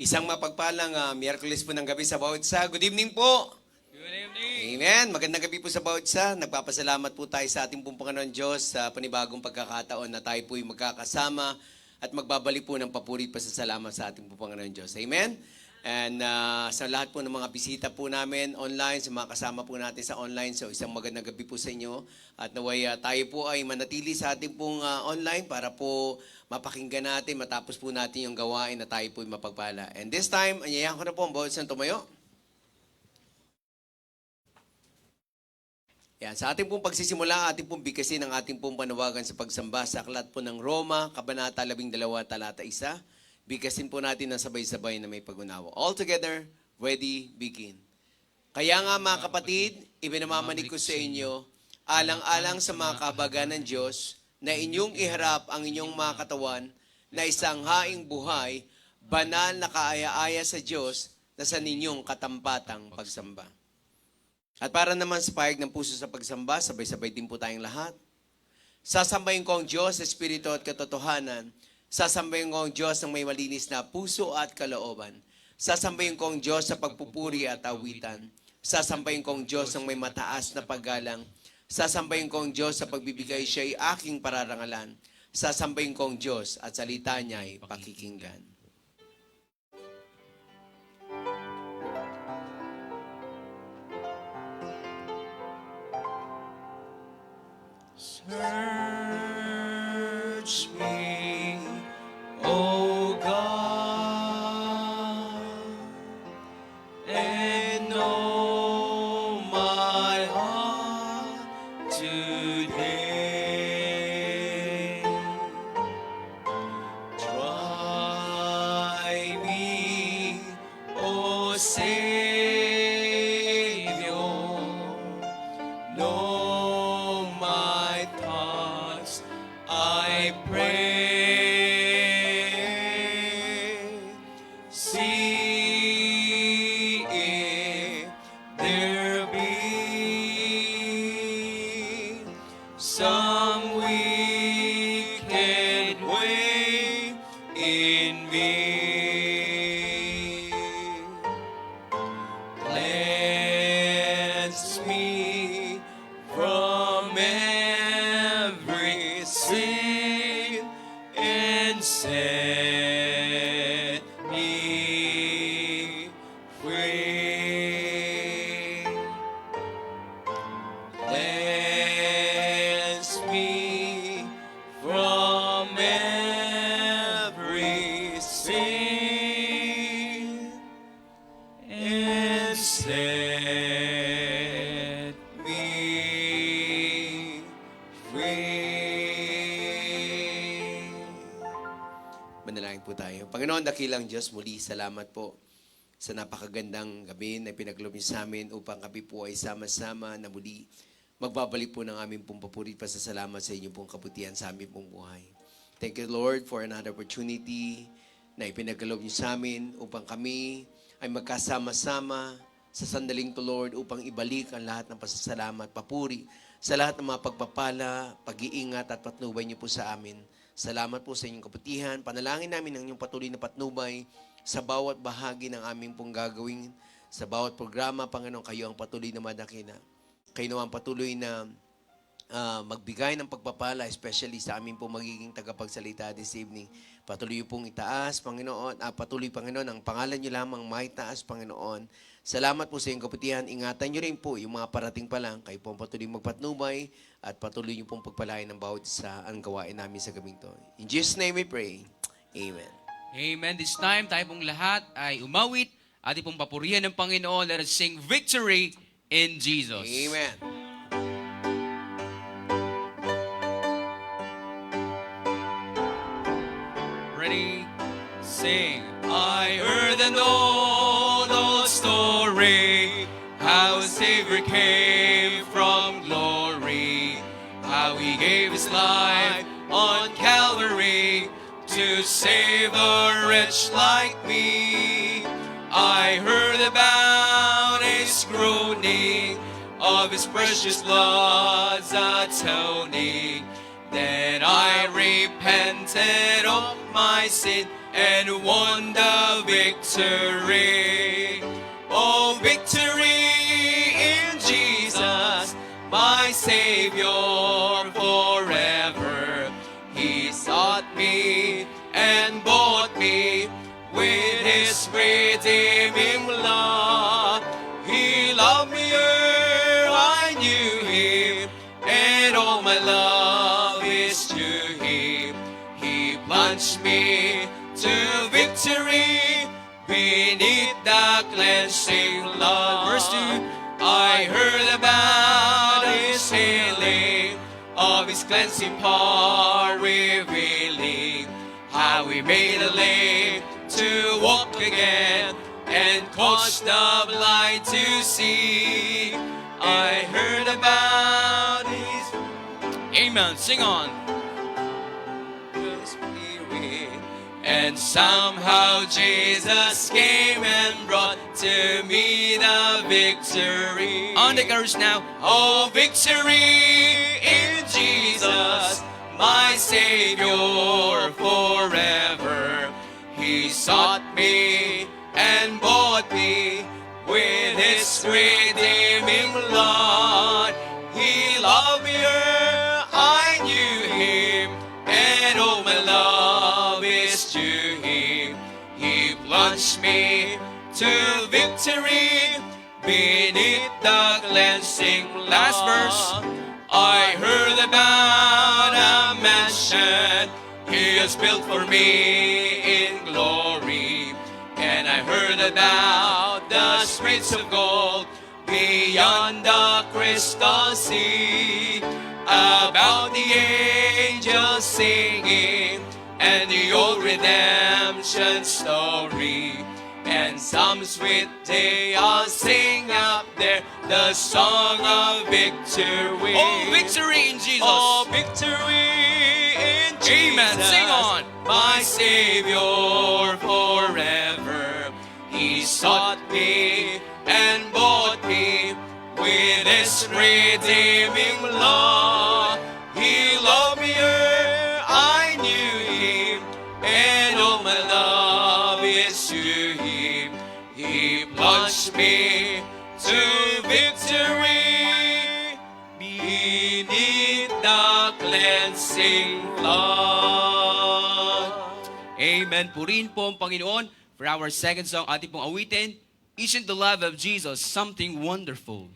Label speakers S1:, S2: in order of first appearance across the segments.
S1: Isang mapagpalang Miyerkules po ng gabi sa bawat isa. Good evening po.
S2: Good evening.
S1: Amen. Magandang gabi po sa bawat isa. Nagpapasalamat po tayo sa ating pong Panginoon Diyos sa panibagong pagkakataon na tayo po'y magkakasama at magbabalik po ng papuri at pasasalamat sa ating pong Panginoon Diyos. Amen. And sa lahat po ng mga bisita po namin online, sa mga kasama po natin sa online, so isang magandang gabi po sa inyo. At naway tayo po ay manatili sa ating pong online para po mapakinggan natin, matapos po natin yung gawain na tayo po ay mapagpala. And this time, anyayahan ko na po ang bawat isang tumayo. Yan, sa ating pong pagsisimula, ating pong bigkasin ang ating pong panawagan sa pagsamba sa aklat po ng Roma, Kabanata 12, Talata 1. Bigkasin po natin ng sabay-sabay na may pag-unawa. All together, ready, begin. Kaya nga mga kapatid, ibinamamanig ko sa inyo, alang-alang sa mga kahabagan ng Diyos, na inyong iharap ang inyong mga katawan na isang haing buhay, banal na kaaya-aya sa Diyos na sa ninyong katampatang pagsamba. At para naman sa pahayag ng puso sa pagsamba, sabay-sabay din po tayong lahat. Sasambahin ko ang Diyos sa Espiritu at katotohanan. Sasambahin ko ang Diyos ng may malinis na puso at kalooban. Sasambahin ko ang Diyos sa pagpupuri at awitan. Sasambahin ko ang Diyos ng may mataas na paggalang. Sasambahin ko ang Diyos sa pagbibigay siya'y aking pararangalan. Sasambahin ko ang Diyos at salita niya'y pakikinggan.
S2: Search me, O God, and know my heart today. Try me, O Savior, know my thoughts, I pray. See if there be some wicked way in me. Cleanse me from every sin and set me free. Cleanse me from every sin and set me free.
S1: Manalangin po tayo. Panginoon, dakilang Diyos, muli salamat po sa napakagandang gabi na pinaglob niyo sa amin upang kami po ay sama-sama na muli magbabalik po ng aming pong papuri at pasasalamat sa inyong pong kabutihan sa aming pong buhay. Thank you, Lord, for another opportunity na ipinaglob niyo sa amin upang kami ay magkasama-sama sa sandaling to, Lord, upang ibalik ang lahat ng pasasalamat, papuri, sa lahat ng mga pagpapala, pag-iingat at patnubay niyo po sa amin. Salamat po sa inyong kabutihan. Panalangin namin ang inyong patuloy na patnubay sa bawat bahagi ng aming pong gagawin, sa bawat programa, Panginoon, kayo ang patuloy na madakina. Kayo naman patuloy na magbigay ng pagpapala, especially sa amin pong magiging tagapagsalita this evening. Patuloy pong itaas, Panginoon, patuloy, Panginoon, ang pangalan niyo lamang maitaas, Panginoon. Salamat po sa iyong kaputihan. Ingatan niyo rin po yung mga parating pa lang. Kayo po ang patuloy magpatnubay at patuloy niyo pong pagpalain ng bawat isa ang gawain namin sa gabing to. In Jesus' name we pray. Amen.
S2: Amen. This time, tayo pong lahat ay umawit, ating pong papurihan ng Panginoon. Let us sing victory in Jesus.
S1: Amen.
S2: Ready? Sing. I heard an old story, how a Savior came from glory, how He gave His life on Calvary to save a wretch like me. I heard about His groaning, of His precious blood's atoning. Then I repented of my sin, and won the victory. Oh, victory in Jesus, my Savior forever. He sought me and bought me with His redeeming blood. He loved me ere I knew Him, and all my love is to Him. He plunged me to victory beneath the cleansing blood. Verse 2, I heard about His healing, of His cleansing power revealing, how He made a lame to walk again, and caused the blind to see. I heard about His... Amen, sing on. And somehow Jesus came and brought to me the victory. On the chorus now. Oh, victory in Jesus, my Savior forever. He sought me and bought me with His redeeming blood. He loved me ere I knew Him, and all my love is to Him. He plunged me to victory beneath the cleansing blood. Last verse. I heard about a mansion He has built for me in glory, and I heard about the streets of gold beyond the crystal sea, about the angels singing and the old redemption story. And some sweet day I'll sing up there the song of victory. Oh, victory in Jesus. Oh, victory in Jesus. Amen. Sing on. My Savior forever. He sought me and bought me with His redeeming blood. He loved me ere I knew Him, and all my love is to Him. He plunged me to victory beneath the cleansing blood. Amen. Purihin po ang Panginoon. For our second song, ating pong awitin, Isn't the Love of Jesus Something Wonderful?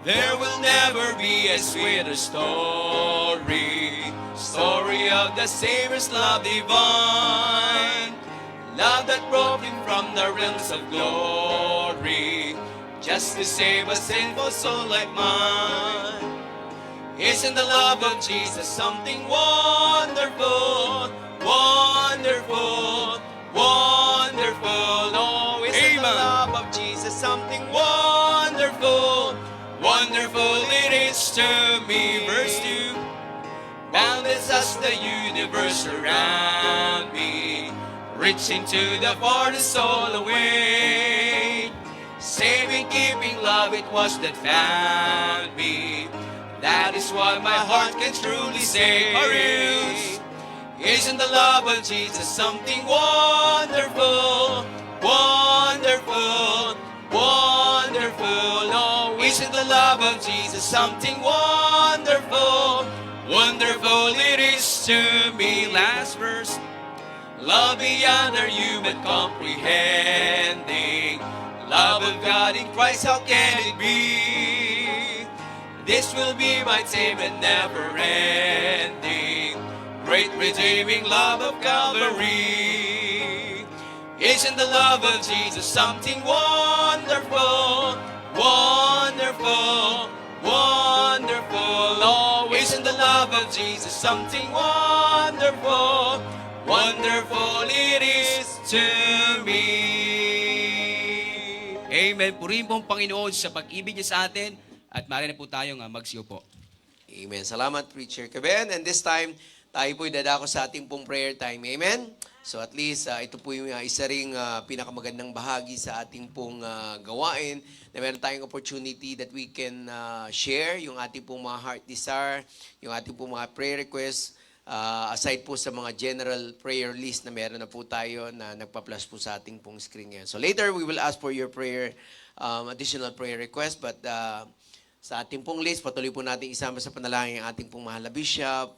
S2: There will never be a sweeter story of the Savior's love divine, love that brought Him from the realms of glory, just to save a sinful soul like mine. Isn't the love of Jesus something wonderful, wonderful, wonderful? Oh, isn't the love of Jesus something wonderful, wonderful it is to me. Verse 2, boundless as the universe around me, reaching to the farthest soul away, saving, keeping love it was that found me. That is why my heart can truly say, isn't the love of Jesus something wonderful, wonderful, wonderful? Oh, isn't the love of Jesus something wonderful, wonderful it is to me. Last verse. Love beyond our human comprehending, love of God in Christ, how can it be? This will be my tame and never ending, great redeeming love of Calvary. Isn't the love of Jesus something wonderful, wonderful, wonderful? Oh, isn't the love of Jesus something wonderful, wonderful it is to me. Amen. Purihin po ang Panginoon sa pag-ibig niya sa atin, at maaari na po tayong magsiyo po.
S1: Amen. Salamat, Preacher Keben. And this time, tayo po'y dadako sa ating pong prayer time. Amen? So at least ito po yung isa ring pinakamagandang bahagi sa ating pong gawain na meron tayong opportunity that we can share yung ating pong mga heart desire, yung ating pong mga prayer requests, aside po sa mga general prayer list na meron na po tayo na nagpa-plus po sa ating pong screen ngayon. So later we will ask for your prayer, additional prayer request, but sa ating pong list, patuloy po natin isama sa panalangin ang ating pong mahal na bishop,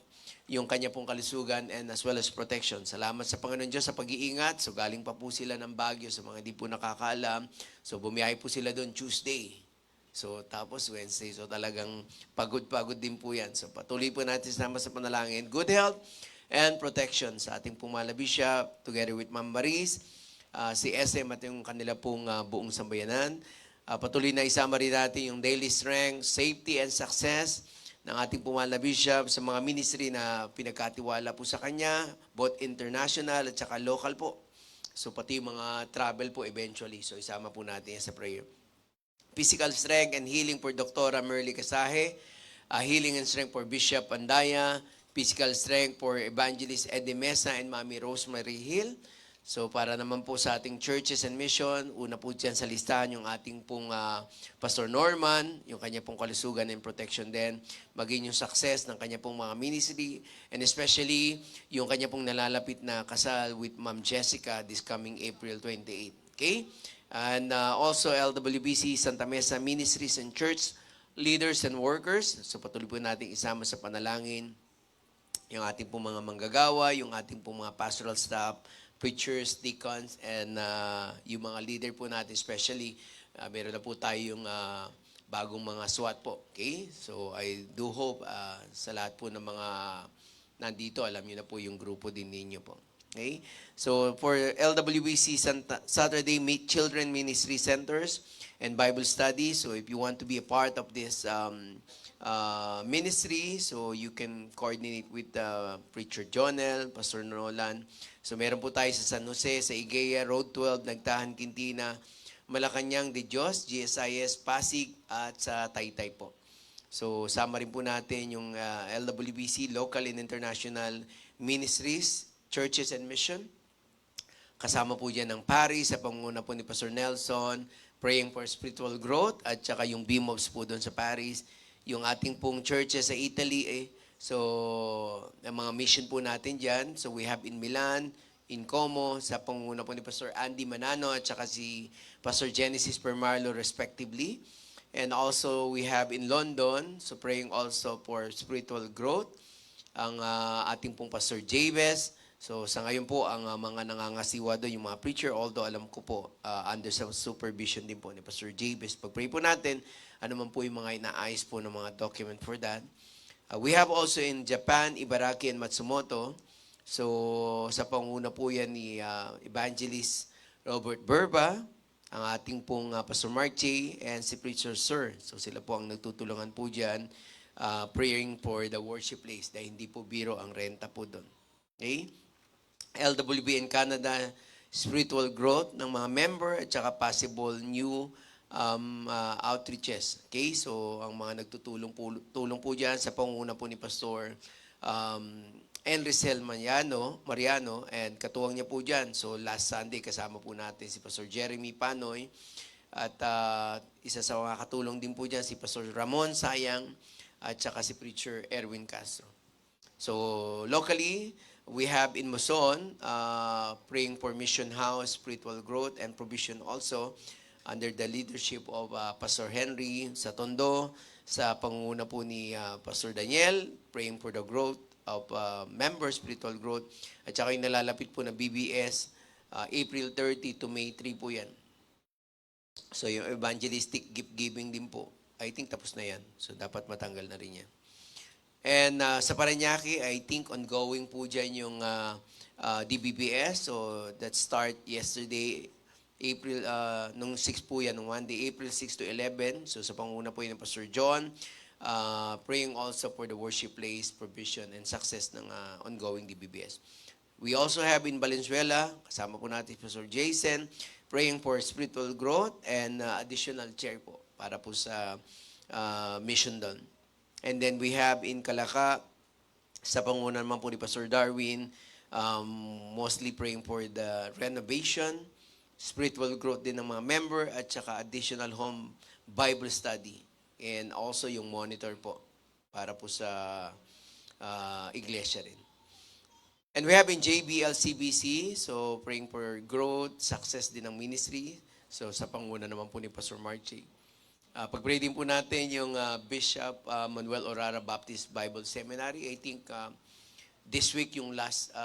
S1: yung kanya pong kalusugan and as well as protection. Salamat sa Panginoon Diyos sa pag-iingat. So galing pa po sila ng Baguio sa mga di po nakakaalam. So bumiyahe po sila doon Tuesday. So tapos Wednesday. So talagang pagod-pagod din po yan. So patuloy po natin sama sa panalangin. Good health and protection sa ating pong mahal na bishop together with Ma'am Maris, si SM at yung kanila pong buong sambayanan. Patuloy na isama rin natin yung daily strength, safety and success ng ating mahal na bishop sa mga ministry na pinagkatiwala po sa kanya, both international at saka local po. So pati yung mga travel po eventually. So isama po natin yan sa prayer. Physical strength and healing for Dr. Merly Casahe, healing and strength for Bishop Andaya, physical strength for Evangelist Eddie Mesa and Mami Rosemary Hill. So para naman po sa ating churches and mission, una po dyan sa listahan yung ating pong Pastor Norman, yung kanya pong kalusugan and protection din, maging yung success ng kanya pong mga ministry, and especially yung kanya pong nalalapit na kasal with Ma'am Jessica this coming April 28. Okay? And also LWBC Santa Mesa Ministries and Church Leaders and Workers. So patuloy po natin isama sa panalangin yung ating pong mga manggagawa, yung ating pong mga pastoral staff, preachers, deacons, and yung mga leader po natin, especially, meron na po tayong bagong mga SWAT po. Okay? So, I do hope sa lahat po ng mga nandito, alam niyo na po yung grupo din ninyo po. Okay? So, for LWBC Saturday Meet Children Ministry Centers and Bible Study, so if you want to be a part of this ministry, so you can coordinate with Preacher Jonel, Pastor Nolan. So meron po tayo sa San Jose, sa Igea, Road 12, Nagtahan, Quintina, Malacanang de Dios, GSIS, Pasig, at sa Taytay po. So sama rin po natin yung LWBC, Local and International Ministries, Churches and Mission. Kasama po dyan ng Paris, sa pangunguna po ni Pastor Nelson, Praying for Spiritual Growth, at saka yung BMOBS po doon sa Paris. Yung ating pong churches sa Italy, so ang mga mission po natin dyan. So we have in Milan, in Como, sa pangunguna po ni Pastor Andy Manano at saka si Pastor Genesis Permarlo respectively. And also we have in London, so praying also for spiritual growth, ang ating pong Pastor Jabez. So sa ngayon po, ang mga nangangasiwa doon, yung mga preacher, although alam ko po, under sa supervision din po ni Pastor Jabez. Pag-pray po natin, ano man po yung mga inaayos po ng mga document for that. We have also in Japan, Ibaraki and Matsumoto. So sa panguna po yan ni Evangelist Robert Berba, ang ating pong Pastor Mark J. and si Preacher Sir. So sila po ang nagtutulungan po dyan, praying for the worship place dahil hindi po biro ang renta po doon. Okay? LWB in Canada, spiritual growth ng mga member at saka possible new outreaches. Okay? So, ang mga nagtutulong po dyan sa pangunguna po ni Pastor Enrisel Mariano, and katuwang niya po dyan. So, last Sunday, kasama po natin si Pastor Jeremy Panoy, at isa sa mga katulong din po dyan, si Pastor Ramon Sayang, at saka si Preacher Erwin Castro. So, locally, we have in Muson, praying for Mission House, spiritual growth, and provision also, under the leadership of Pastor Henry sa Tondo, sa pangunguna po ni Pastor Daniel, praying for the growth of members, spiritual growth, at saka yung nalalapit po na BBS, April 30 to May 3 po yan. So yung evangelistic gift giving din po, I think tapos na yan. So dapat matanggal na rin yan. And sa Parañaque, I think ongoing po dyan yung DBBS. So that start yesterday, April, nung 6 po yan, nung Monday, April 6 to 11. So sa panguna po yun ng Pastor John, praying also for the worship place, provision, and success ng ongoing DBBS. We also have in Valenzuela, kasama po natin Pastor Jason, praying for spiritual growth and additional chair po para po sa mission doon. And then we have in Calaca, sa pangunan naman po ni Pastor Darwin, Mostly praying for the renovation, spiritual growth din ng mga member, at saka additional home Bible study. And also yung monitor po para po sa iglesia rin. And we have in JBLCBC, so praying for growth, success din ng ministry. So sa panguna naman po ni Pastor Marchie. Pag-pray din po natin yung Bishop Manuel Orara Baptist Bible Seminary. I think this week yung last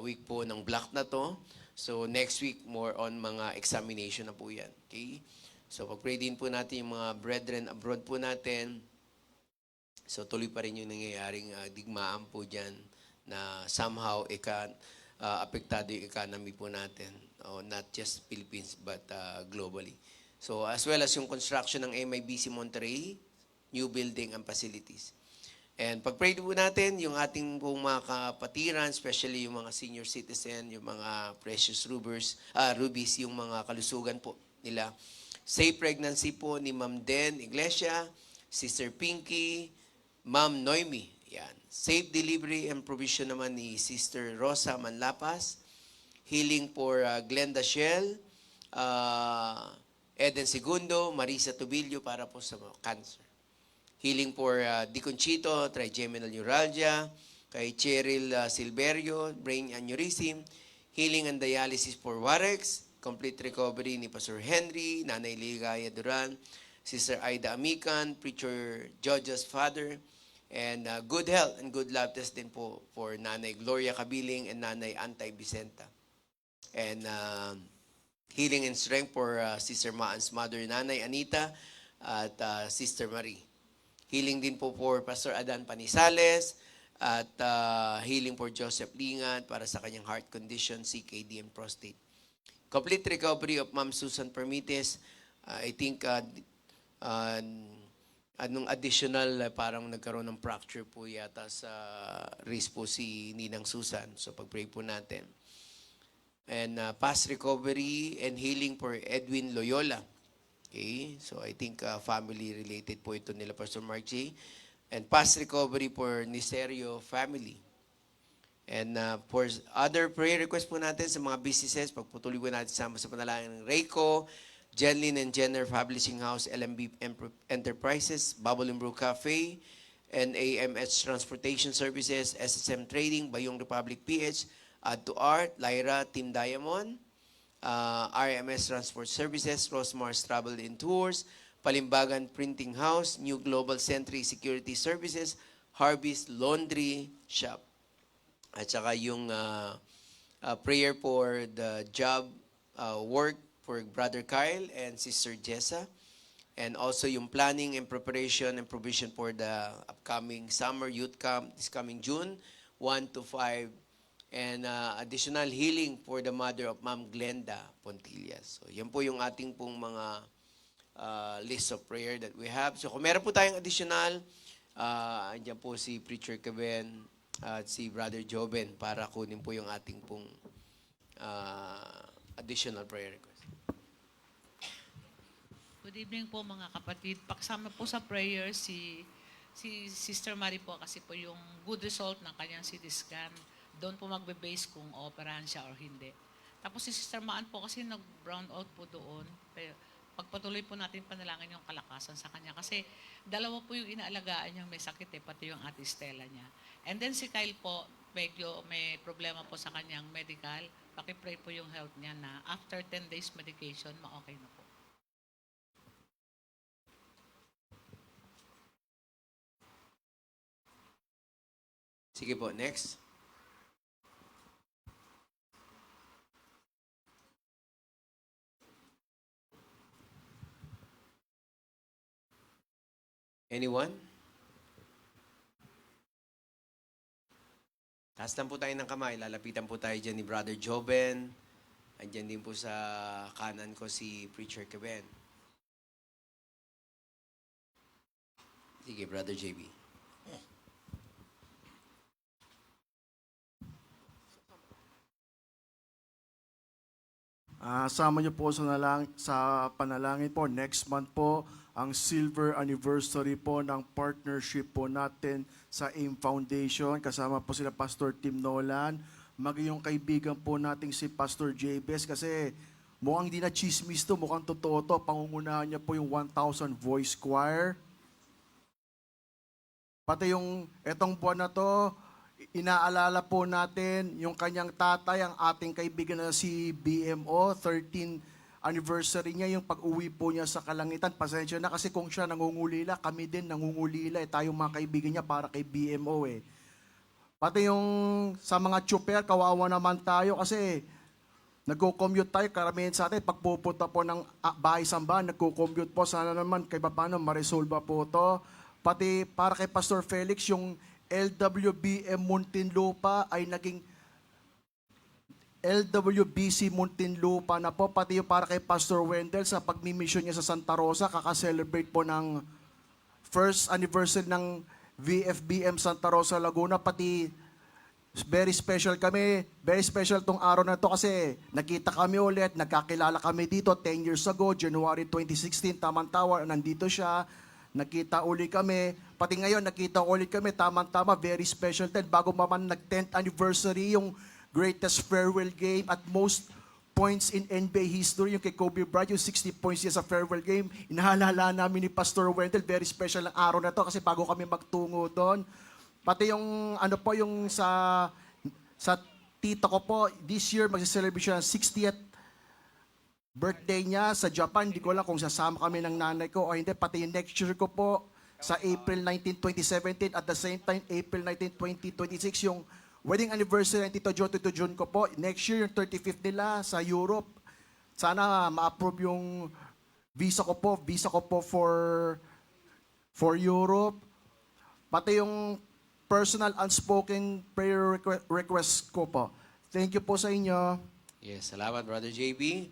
S1: week po ng block na to. So next week more on mga examination na po yan. Okay? So pag-pray din po natin yung mga brethren abroad po natin. So tuloy pa rin yung nangyayaring digmaan po dyan na somehow apektado yung economy po natin. Not just Philippines but globally. So as well as yung construction ng MIBC Monterrey, new building and facilities. And pag-pray po natin yung ating pong mga kapatiran, especially yung mga senior citizen, yung mga precious rubies, yung mga kalusugan po nila. Safe pregnancy po ni Ma'am Den Iglesia, Sister Pinky, Ma'am Noemi. Yan. Safe delivery and provision naman ni Sister Rosa Manlapas. Healing for Glenda Shell, Eden Segundo, Marisa Tubilio para po sa cancer. Healing for Deacon Chito, trigeminal neuralgia, kay Cheryl Silverio, brain aneurysm. Healing and dialysis for Warex, complete recovery ni Pastor Henry, Nanay Ligaya Duran, Sister Aida Amican, Preacher George's father, and good health and good love test din po for Nanay Gloria Kabiling and Nanay Antay Vicenta. And healing and strength for Sister Maan's mother, Nanay Anita, at Sister Marie. Healing din po for Pastor Adan Panisales, at healing for Joseph Lingat para sa kanyang heart condition, CKD and prostate. Complete recovery of Ma'am Susan Permites. I think anong additional parang nagkaroon ng fracture po yata sa wrist po si Ninang Susan. So pag-pray po natin. And fast recovery and healing for Edwin Loyola. Okay? So I think family related po ito nila Pastor Mark J. And fast recovery for Niserio family. And for other prayer requests po natin sa mga businesses, pagputuloy po natin sa panalangin ng Rayco, Jenlyn and Jenner Publishing House, LMB Enterprises, Bubble and Brew Cafe, and AMS Transportation Services, SSM Trading, Bayong Republic PH, Add to Art, Lyra, Team Diamond, RMS Transport Services, Rosmars Travel and Tours, Palimbagan Printing House, New Global Century Security Services, Harvest Laundry Shop. At saka yung prayer for the job work for Brother Kyle and Sister Jessa. And also yung planning and preparation and provision for the upcoming summer youth camp this coming June 1 to 5. And additional healing for the mother of Ma'am Glenda Pontillas. So yan po yung ating pong mga list of prayer that we have. So kung meron po tayong additional, andyan po si Preacher Kevin at si Brother Joben para kunin po yung ating pong additional prayer request.
S3: Good evening po mga kapatid. Paksama po sa prayer si Sister Marie po kasi po yung good result ng kanyang CT scan. Doon po magbe-base kung operahan siya or hindi. Tapos si Sister Maan po kasi nag-brown out po doon. Pagpatuloy po natin panalangin yung kalakasan sa kanya. Kasi dalawa po yung inaalagaan niyang may sakit pati yung ate Stella niya. And then si Kyle po, medyo may problema po sa kanyang medical. Pakipray po yung health niya na after 10 days medication, ma-okay na po.
S1: Sige po, next. Anyone? Taas lang po tayo ng kamay. Lalapitan po tayo dyan ni Brother Joben. Andyan din po sa kanan ko si Preacher Kevin. Sige, Brother JB.
S4: Sama niyo po sa panalangin po. Next month po, ang silver anniversary po ng partnership po natin sa AIM Foundation. Kasama po sila Pastor Tim Nolan, maging yung kaibigan po nating si Pastor Jabez kasi mukhang hindi na chismis to, mukhang totoo to. Pangungunahan niya po yung 1,000 voice choir. Pati yung etong buwan na to, inaalala po natin yung kanyang tatay, ang ating kaibigan na si BMO, 13th anniversary niya, yung pag-uwi po niya sa Kalangitan. Pasensya na kasi kung siya nangungulila, kami din nangungulila. Tayong mga kaibigan niya para kay BMO eh. Pati yung sa mga tsuper, kawawa naman tayo kasi nagko-commute tayo, karamihan sa atin, pagpupunta po ng bahay sambahan, nagko-commute po, sana naman kay paano ma-resolve po to. Pati para kay Pastor Felix, yung LWBM Muntinlupa ay naging LWBC Muntinlupa na po. Pati yung para kay Pastor Wendell sa pagmimission niya sa Santa Rosa, kaka-celebrate po ng first anniversary ng VFBM Santa Rosa, Laguna. Pati very special kami, very special tong araw na to kasi nakita kami ulit, nagkakilala kami dito 10 years ago, January 2016, Taman-Tawa, nandito siya, nakita uli kami, pati ngayon nakita ulit kami, Taman-Tama, very special din, bago maman nag-10th anniversary, yung greatest farewell game at most points in NBA history, yung kay Kobe Bryant, yung 60 points niya sa farewell game, inahalala namin ni Pastor Wendell, very special ang araw na to kasi bago kami magtungo doon. Pati yung ano po yung sa tita ko po, this year magse-celebrate siya ng 60th birthday niya sa Japan. Hindi ko lang kung sasama kami ng nanay ko o hindi. Pati yung next year ko po sa April 19, 2017 at the same time April 19, 2026 yung wedding anniversary ng Tito Joe, Tito Jun ko po. Next year yung 35th nila sa Europe. Sana ma-approve yung visa ko po for Europe. Pati yung personal unspoken prayer request ko po. Thank you po sa inyo.
S1: Yes, salamat Brother JB.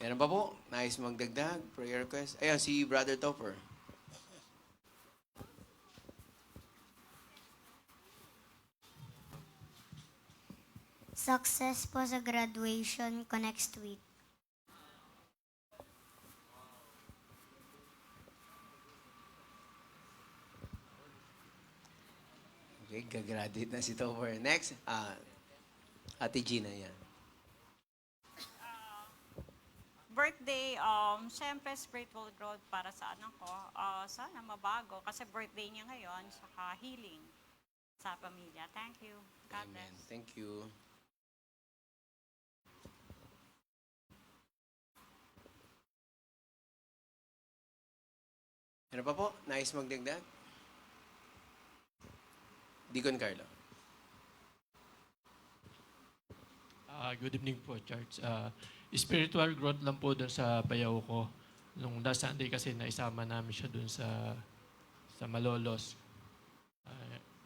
S1: Meron pa po? Nais magdagdag? Prayer request? Ayan, si Brother Topper.
S5: Success po sa graduation ko next week.
S1: Okay, gagraduate na si Topper. Next, Ate Gina, yan.
S6: Birthday, syempre spiritual growth para sa anak ko. Sana mabago kasi birthday niya ngayon, saka healing sa pamilya. Thank you. God
S1: Amen.
S6: bless.
S1: Thank you. Ano pa po? Nais magdagdag? Deacon Carlo.
S7: Good evening po, Church. Spiritual growth lang po doon sa bayaw ko. Nung last Sunday kasi naisama namin siya doon sa Malolos.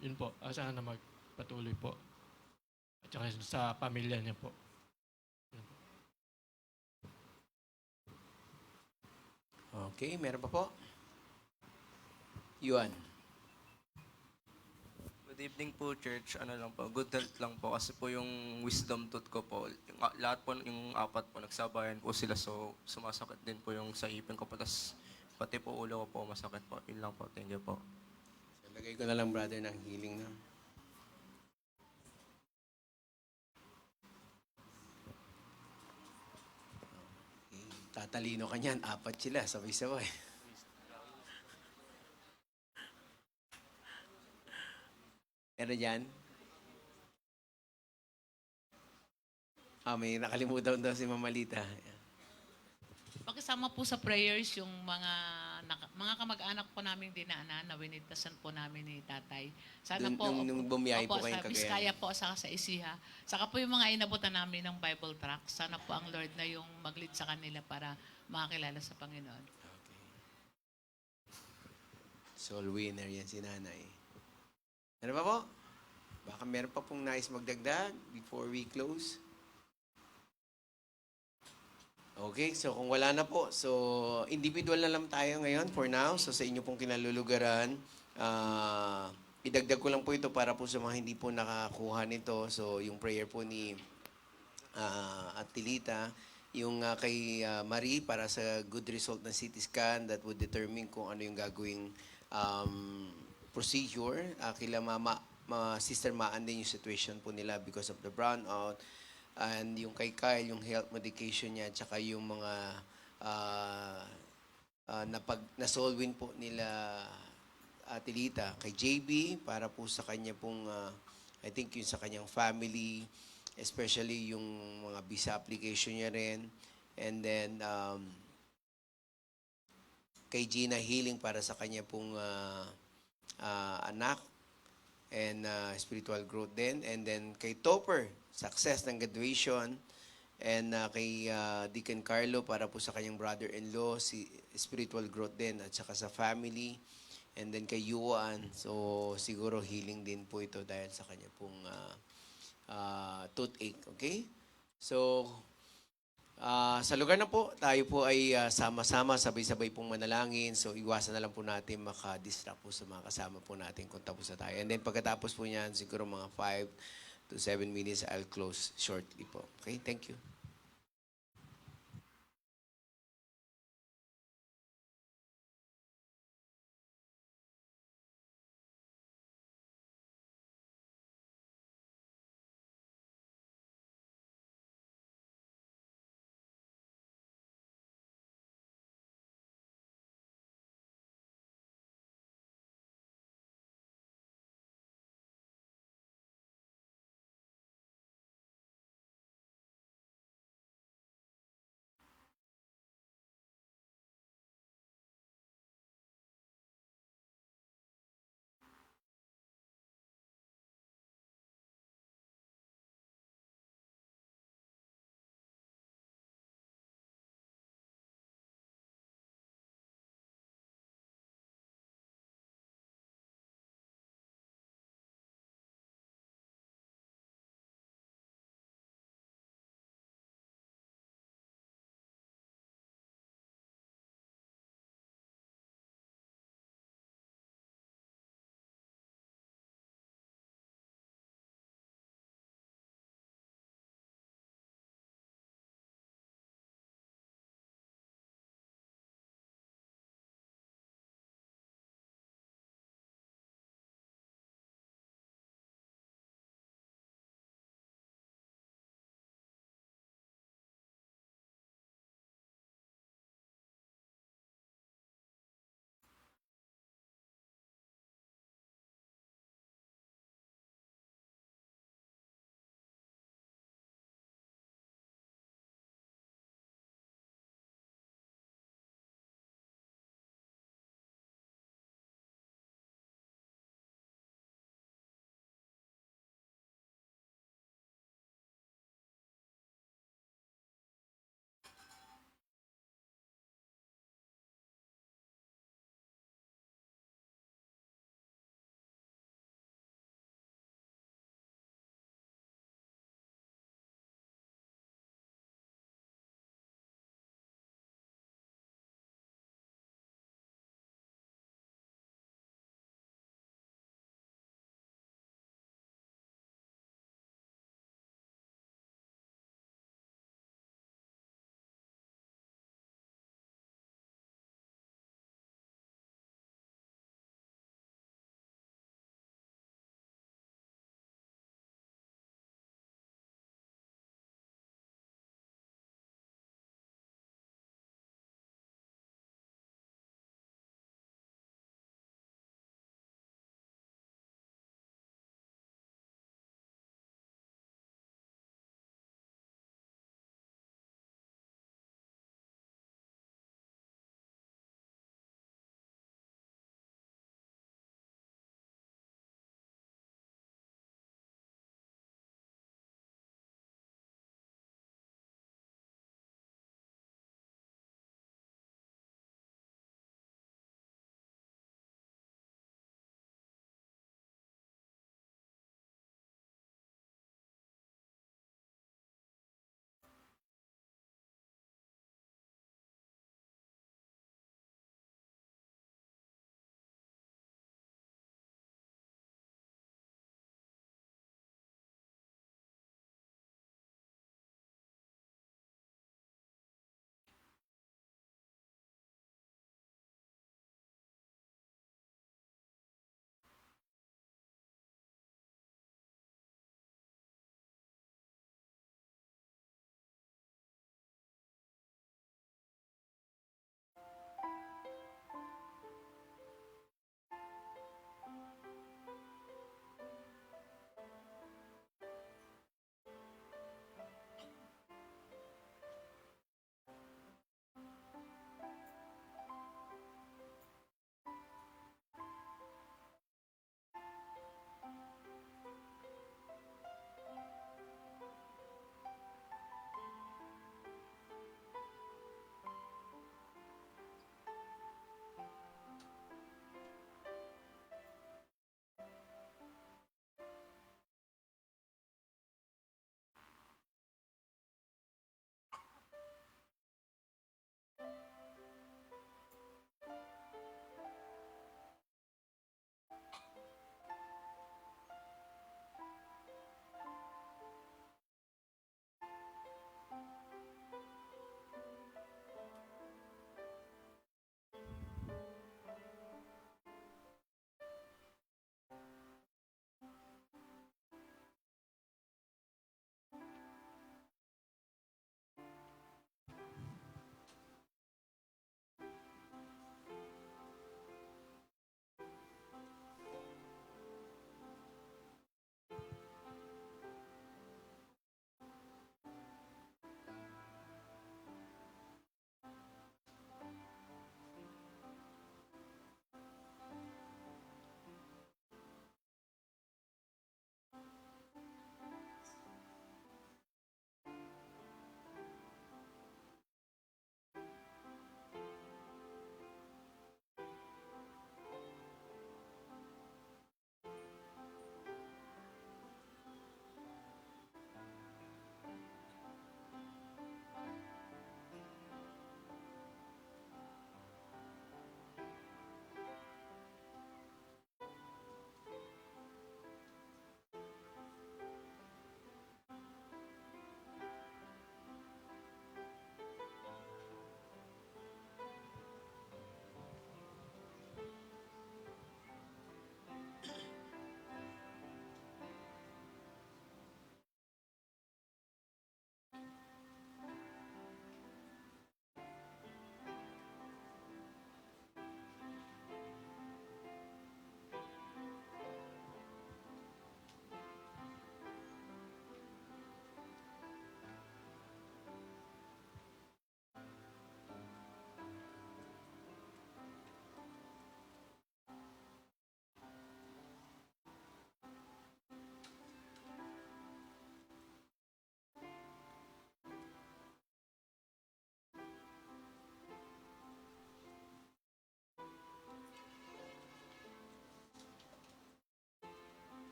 S7: Yun po, sana magpatuloy po. At saka sa pamilya niya po.
S1: Okay, meron pa po? Yuan.
S2: Good evening po, church. Ano lang po, good health lang po kasi po yung wisdom tooth ko po, yung, lahat po, yung apat po, nagsabayan po sila so sumasakit din po yung sa ipin ko po, tas pati po ulo ko po masakit po. Yun lang po, thank you po.
S1: So, lagay ko na lang brother ng healing na. Okay. Tatalino ka niyan, apat sila, sabay-sabay. Meron dyan? May nakalimutan daw si Mamalita.
S3: Pakisama po sa prayers yung mga kamag-anak po namin dinaanan na winitasan po namin ni tatay. Sana
S1: Dun-
S3: po,
S1: nung bumiyahe po
S3: opo,
S1: kayong
S3: sa
S1: Cagayan.
S3: Biskaya po, saka sa Isiha. Saka po yung mga inabutan namin ng Bible track. Sana po ang Lord na yung mag-lead sa kanila para makakilala sa Panginoon.
S1: Okay. Soul winner yan si nanay. Ano pa po? Baka meron pa pong nais magdagdag before we close. Okay, so kung wala na po, so individual na lang tayo ngayon for now. So sa inyo pong kinalulugaran, idagdag ko lang po ito para po sa mga hindi po nakakuha nito. So yung prayer po ni Atilita, yung kay Marie para sa good result ng CT scan that would determine kung ano yung gagawing procedure. Kila Mama Sister Maan din yung situation po nila because of the brownout. And yung kay Kyle, yung health medication niya, tsaka yung mga nasolwin po nila Ate Lita kay JB para po sa kanya pong I think yung sa kanyang family, especially yung mga visa application niya rin. And then kay Gina healing para sa kanya pong anak and spiritual growth din. And then kay Topper, success ng graduation. And kay Deacon Carlo para po sa kanyang brother-in-law, si spiritual growth din at saka sa family. And then kay Yuan, so siguro healing din po ito dahil sa kanya pong toothache, okay? So, sa lugar na po, tayo po ay sama-sama, sabay-sabay pong manalangin. So, iwasan na lang po natin maka-distract po sa mga kasama po natin kung tapos na tayo. And then pagkatapos po niyan, siguro mga 5 to 7 minutes, I'll close shortly po. Okay, thank you.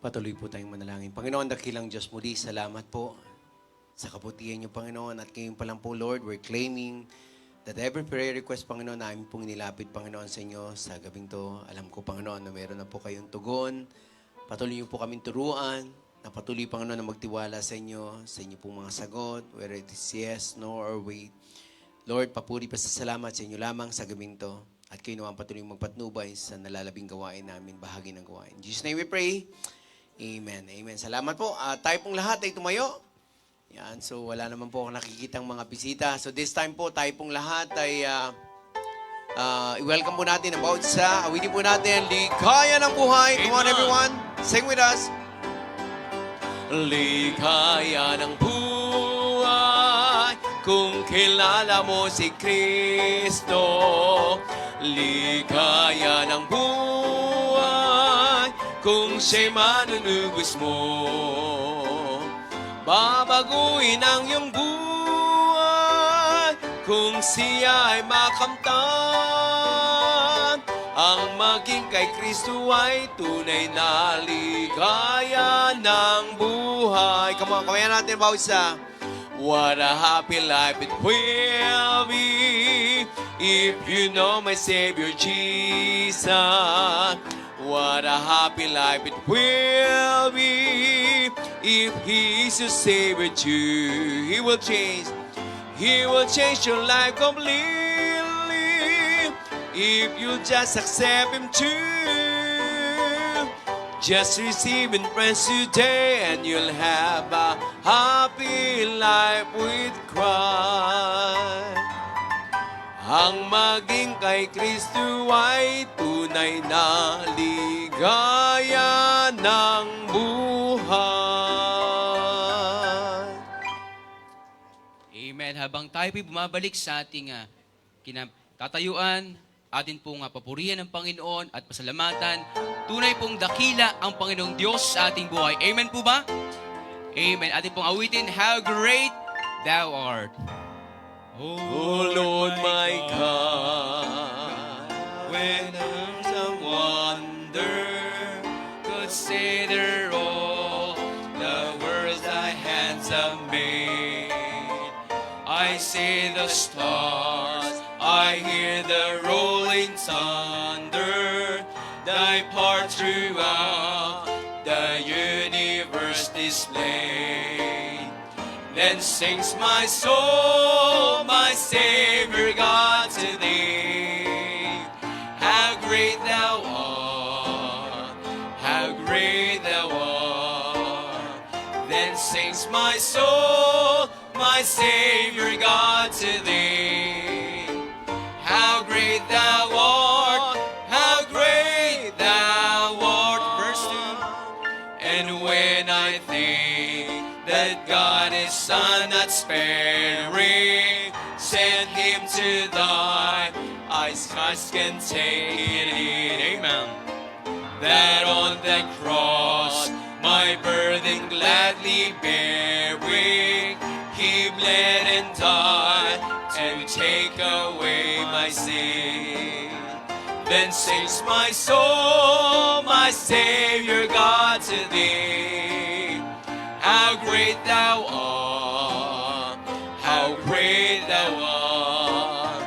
S1: Patuloy po tayong manalangin. Panginoon, dakilang Diyos, muli salamat po sa kabutihan niyo, Panginoon. At ngayon pa lang po, Lord, we're claiming that every prayer request, Panginoon, namin pong nilapit, Panginoon, sa inyo sa gabing to. Alam ko, Panginoon, na meron na po kayong tugon. Patuloy niyo po kaming turuan, na patuloy, Panginoon, na magtiwala sa inyo pong mga sagot, whether it is yes, no, or wait. Lord, papuri pa sa salamat sa inyo lamang sa gabing to. At kayo naman patuloy magpatnubay sa nalalabing gawain namin, bahagi ng gawain. In Jesus' name we pray. Amen. Amen. Salamat po. Tayo pong lahat ay tumayo. Yan. So, wala naman po ako nakikitang mga bisita. So, this time po, tayo pong lahat ay i-welcome po natin about sa awitin po natin, Ligaya ng Buhay. Come on,
S2: Amen.
S1: everyone. Sing with us.
S2: Ligaya ng buhay kung kilala mo si Kristo. Ligaya ng buhay kung siya'y manunubos mo. Babaguhin ang iyong buhay kung siya ay makamtan. Ang maging kay Kristo ay tunay na ligaya ng buhay. Come on, kamayan natin bawat isa. What a happy life it will be if you know my Savior Jesus. What a happy life it will be if He is your Savior too. He will change your life completely if you just accept Him too. Just receive and praise today and you'll have a happy life with Christ. Ang maging kay Kristo ay tunay na ligaya ng buhay.
S8: Amen. Habang tayo po'y bumabalik sa ating tatayuan, atin pong papurihan ng Panginoon at pasalamatan. Tunay pong dakila ang Panginoong Diyos sa ating buhay. Amen po ba? Amen. Atin pong awitin, How Great Thou Art.
S2: Oh Lord my God, when some wonder consider all the words thy hands have made. I see the stars, I hear the rolling thunder, thy part throughout the universe displayed. Then sings my soul, my Savior God, to thee. How great thou art, how great thou art. Then sings my soul, my Savior God, to thee. How great thou art, how great thou art. Verse 2. And when I think that God is Son not sparing, send Him to die, eyes can take it in. Amen. That on the cross, my burden gladly bearing, He bled and died to take away my sin. Then sings my soul, my Savior God, to thee. How great thou art, how great thou art.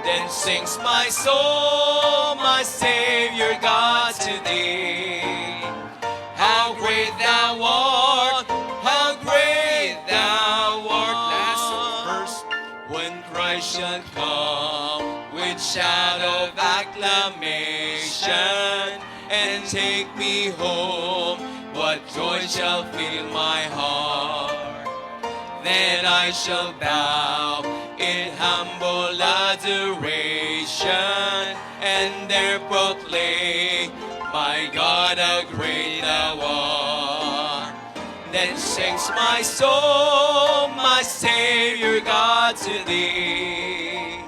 S2: Then sings my soul, my Savior God, to thee. How great thou art, how great thou art. Last verse. When Christ shall come with shout of acclamation and take me home, what joy shall fill my heart. Then I shall bow in humble adoration and there proclaim, my God, how great thou art. Then sings my soul, my Savior God, to thee.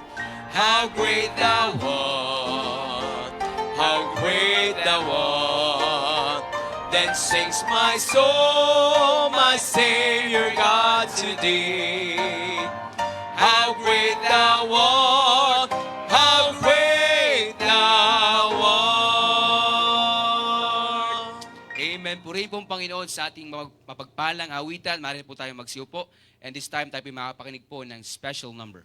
S2: How great thou art, how great thou art. Then sings my soul, my Savior God, to thee. How great thou art, how great thou art.
S8: Amen. Purihin purihin po ang Panginoon sa ating mapagpalang awitan. Maaari po tayo magsiupo. And this time, tayo po makapakinig po ng special number.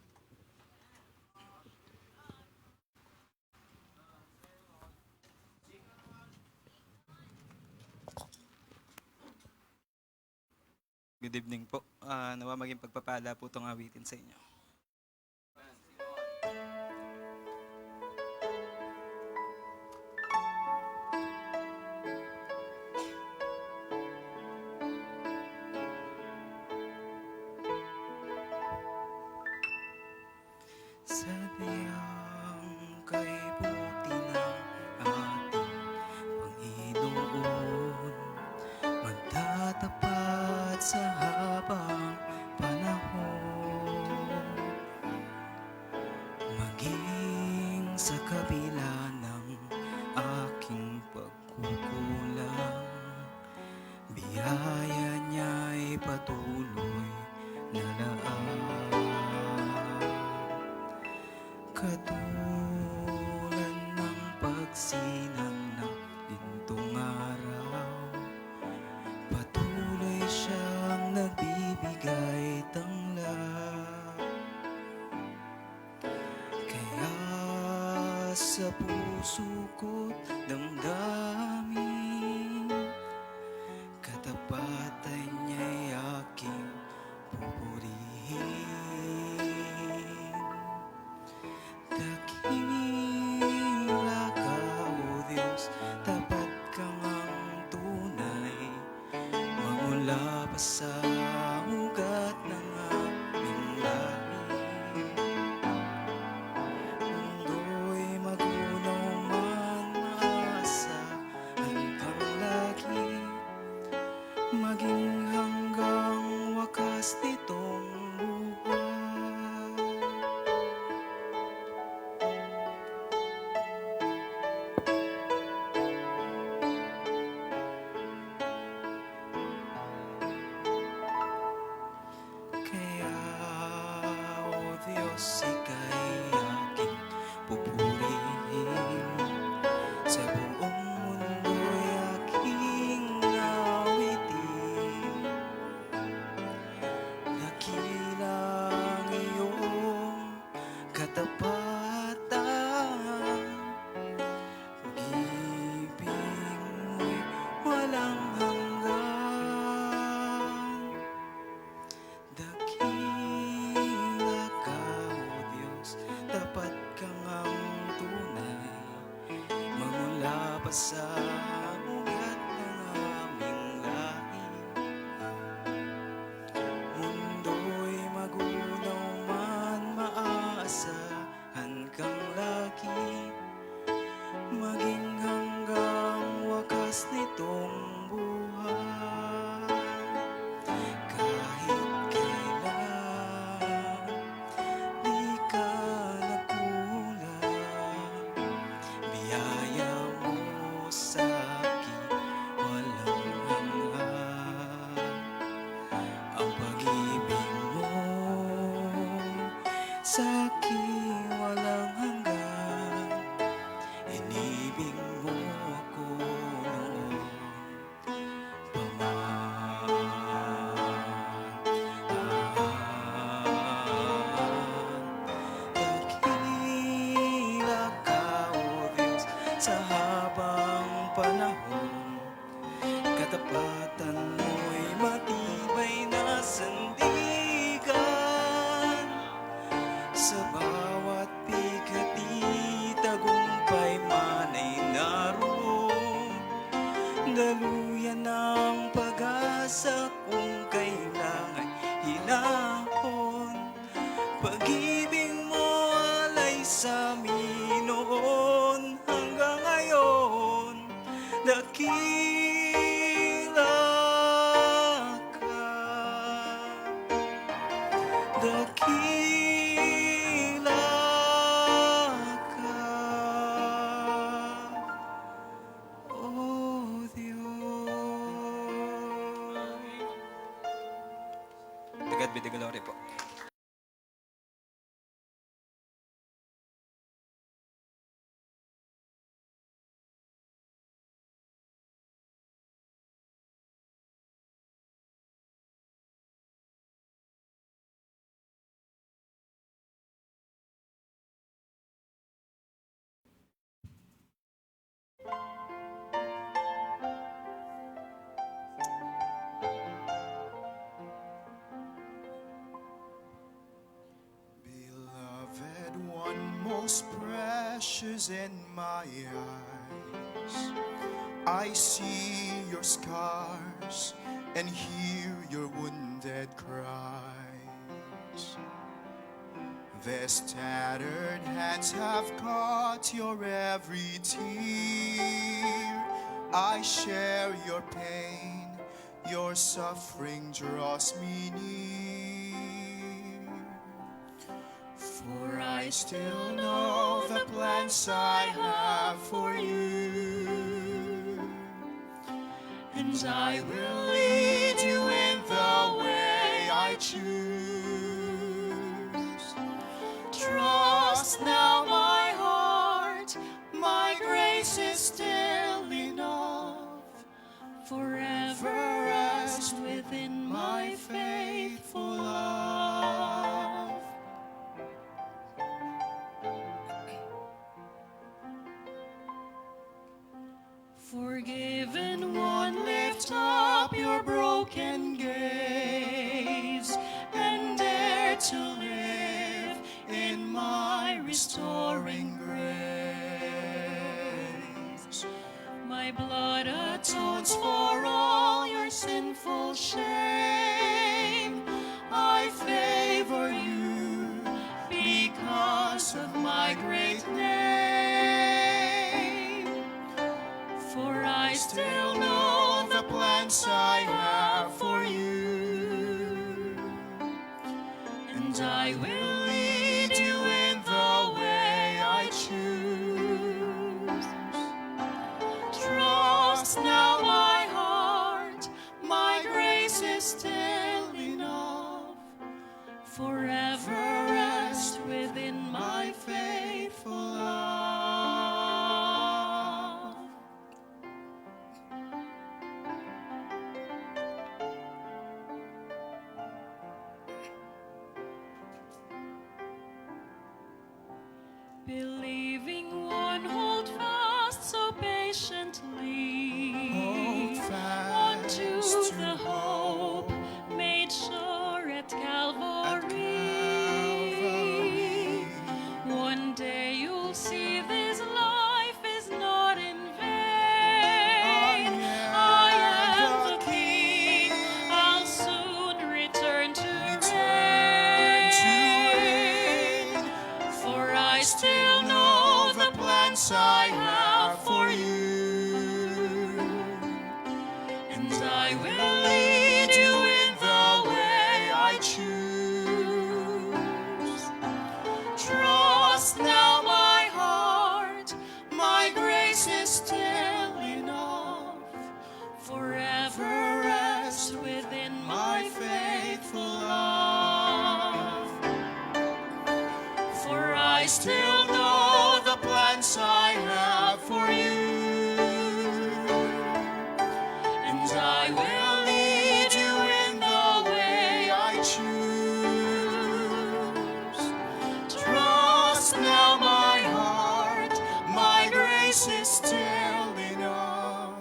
S9: Good evening po. Nawa maging pagpapala po itong awitin sa inyo. Sabihan kay buti ng ating Panginoon, magtatapat sa habang panahon, maging sa kabila ng aking pagkukulang, biyaya niya'y patuloy na laan. Katulad ng pagsinang ng lintong araw, patuloy siyang nagbibigay tanglad. Kaya sa puso ko't damdamin, katapatan niya'y aking pupurihin. Dakila ka, O Diyos, tapat kang ang tunay, magmula pa sa ugat ng aming lahi. Mundo'y magunaw man maasahan kang lagi, maging hanggang wakas nitong buhay. Kaya, O Diyos, ika'y aking pupurihin. Sa buong mundo'y aking awitin. Dakilang iyong katapatan, pag-ibig mo'y walang hanggan. Dakila ka, O Diyos, tapat kang ang tunay, magmula pa sa ugat ng aming lahi. Mundo'y magunaw man maaasahan kang lagi, maging hanggang wakas nitong buhay. Kahit kailan di ka nagkulang, biyaya mo sa akin walang hanggan. Ang pag-ibig mo sa akin walang hanggan. Inibig mo ako noon pa man. Dakila ka, O Diyos, sa habang panahon, katapatan mo'y matibay na sandigan. Sa bawat bigati, tagumpay man ay naroon. Daluyan ng pag-asa kung kailangan hinahon. Pag-ibig mo alay sa amin noon hanggang ngayon. Dakila ka, dakila ka, O Diyos. To God be the glory po.
S10: tears in my eyes. I see your scars and hear your wounded cries. These tattered hands have caught your every tear. I share your pain, your suffering draws me near. For I still know the plans I have for you, and I will lead you in the way I choose. Trust now, my heart, my grace is still enough. Forever rest within my faithful love. Forgiven one, lift up your broken gaze and dare to live in my restoring grace. My blood atones for all your sinful shame. I favor you because of my great name. For I still know the plans I have for you, and I will lead you in the way I choose. Trust now, my heart, my grace is still enough. Forever rest within my faithful love. Believing one, hold fast so patiently. Hold fast Onto to the hope made sure at Calvary. One day you'll see this life is not in vain. I am the King, I'll soon return to reign. For I still know the plans I have for you, and I will lead you in the way I choose. Trust now, my heart, my grace is still enough. Forever rest within my faithful love. For I still know the plans I have for you, and I will lead you in the way I choose. Trust now, my heart, my grace is still enough.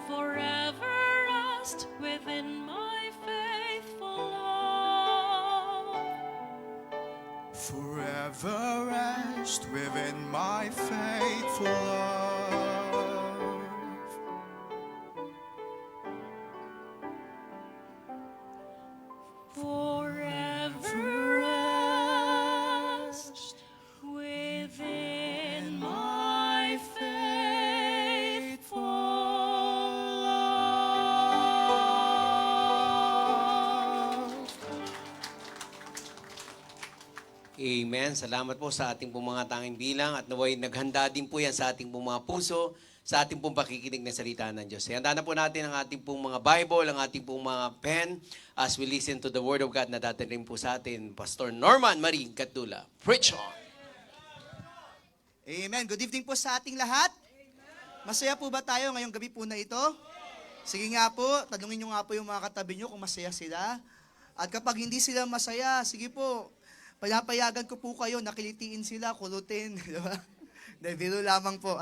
S10: Forever rest within my faithful love. Forever rest within my faithful love. Forever rest within my faithful love.
S1: Amen. Salamat po sa ating pong mga tanging bilang at naway naghanda din po yan sa ating pong mga puso, sa ating pong pakikinig ng salita ng Diyos. Handa na po natin ang ating pong mga Bible, ang ating pong mga pen as we listen to the Word of God na dadaling po sa atin, Pastor Norman Marie Gatdula. Preach on!
S11: Amen. Good evening po sa ating lahat. Masaya po ba tayo ngayong gabi po na ito? Sige nga po, tanungin nyo nga po yung mga katabi nyo kung masaya sila. At kapag hindi sila masaya, sige po, payapayagan ko po kayo, nakilitiin sila, kulutin. Di ba? Biro lamang po.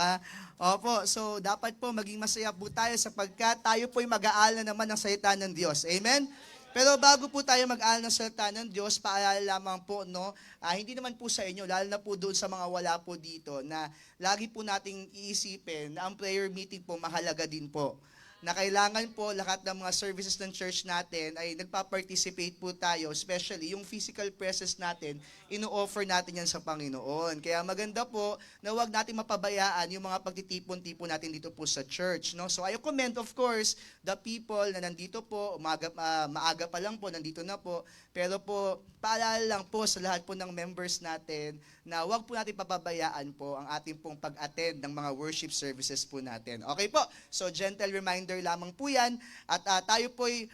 S11: Opo, so dapat po maging masaya po tayo sapagkat tayo po'y mag-aaral na naman ng salita ng Diyos. Amen? Pero bago po tayo mag-aaral ng salita ng Diyos, paalala lamang po, no, hindi naman po sa inyo, lalo na po doon sa mga wala po dito, na lagi po nating iisipin na ang prayer meeting po mahalaga din po. Na kailangan po lahat ng mga services ng church natin ay nagpa-participate po tayo, especially yung physical presence natin, ino-offer natin yan sa Panginoon. Kaya maganda po na huwag natin mapabayaan yung mga pagtitipon-tipon natin dito po sa church. No? So I commend, of course, the people na nandito po, maaga pa lang po, nandito na po, pero po, paalala lang po sa lahat po ng members natin na huwag po natin papabayaan po ang ating pong pag-attend ng mga worship services po natin. Okay po? So gentle reminder lamang po yan. At tayo po'y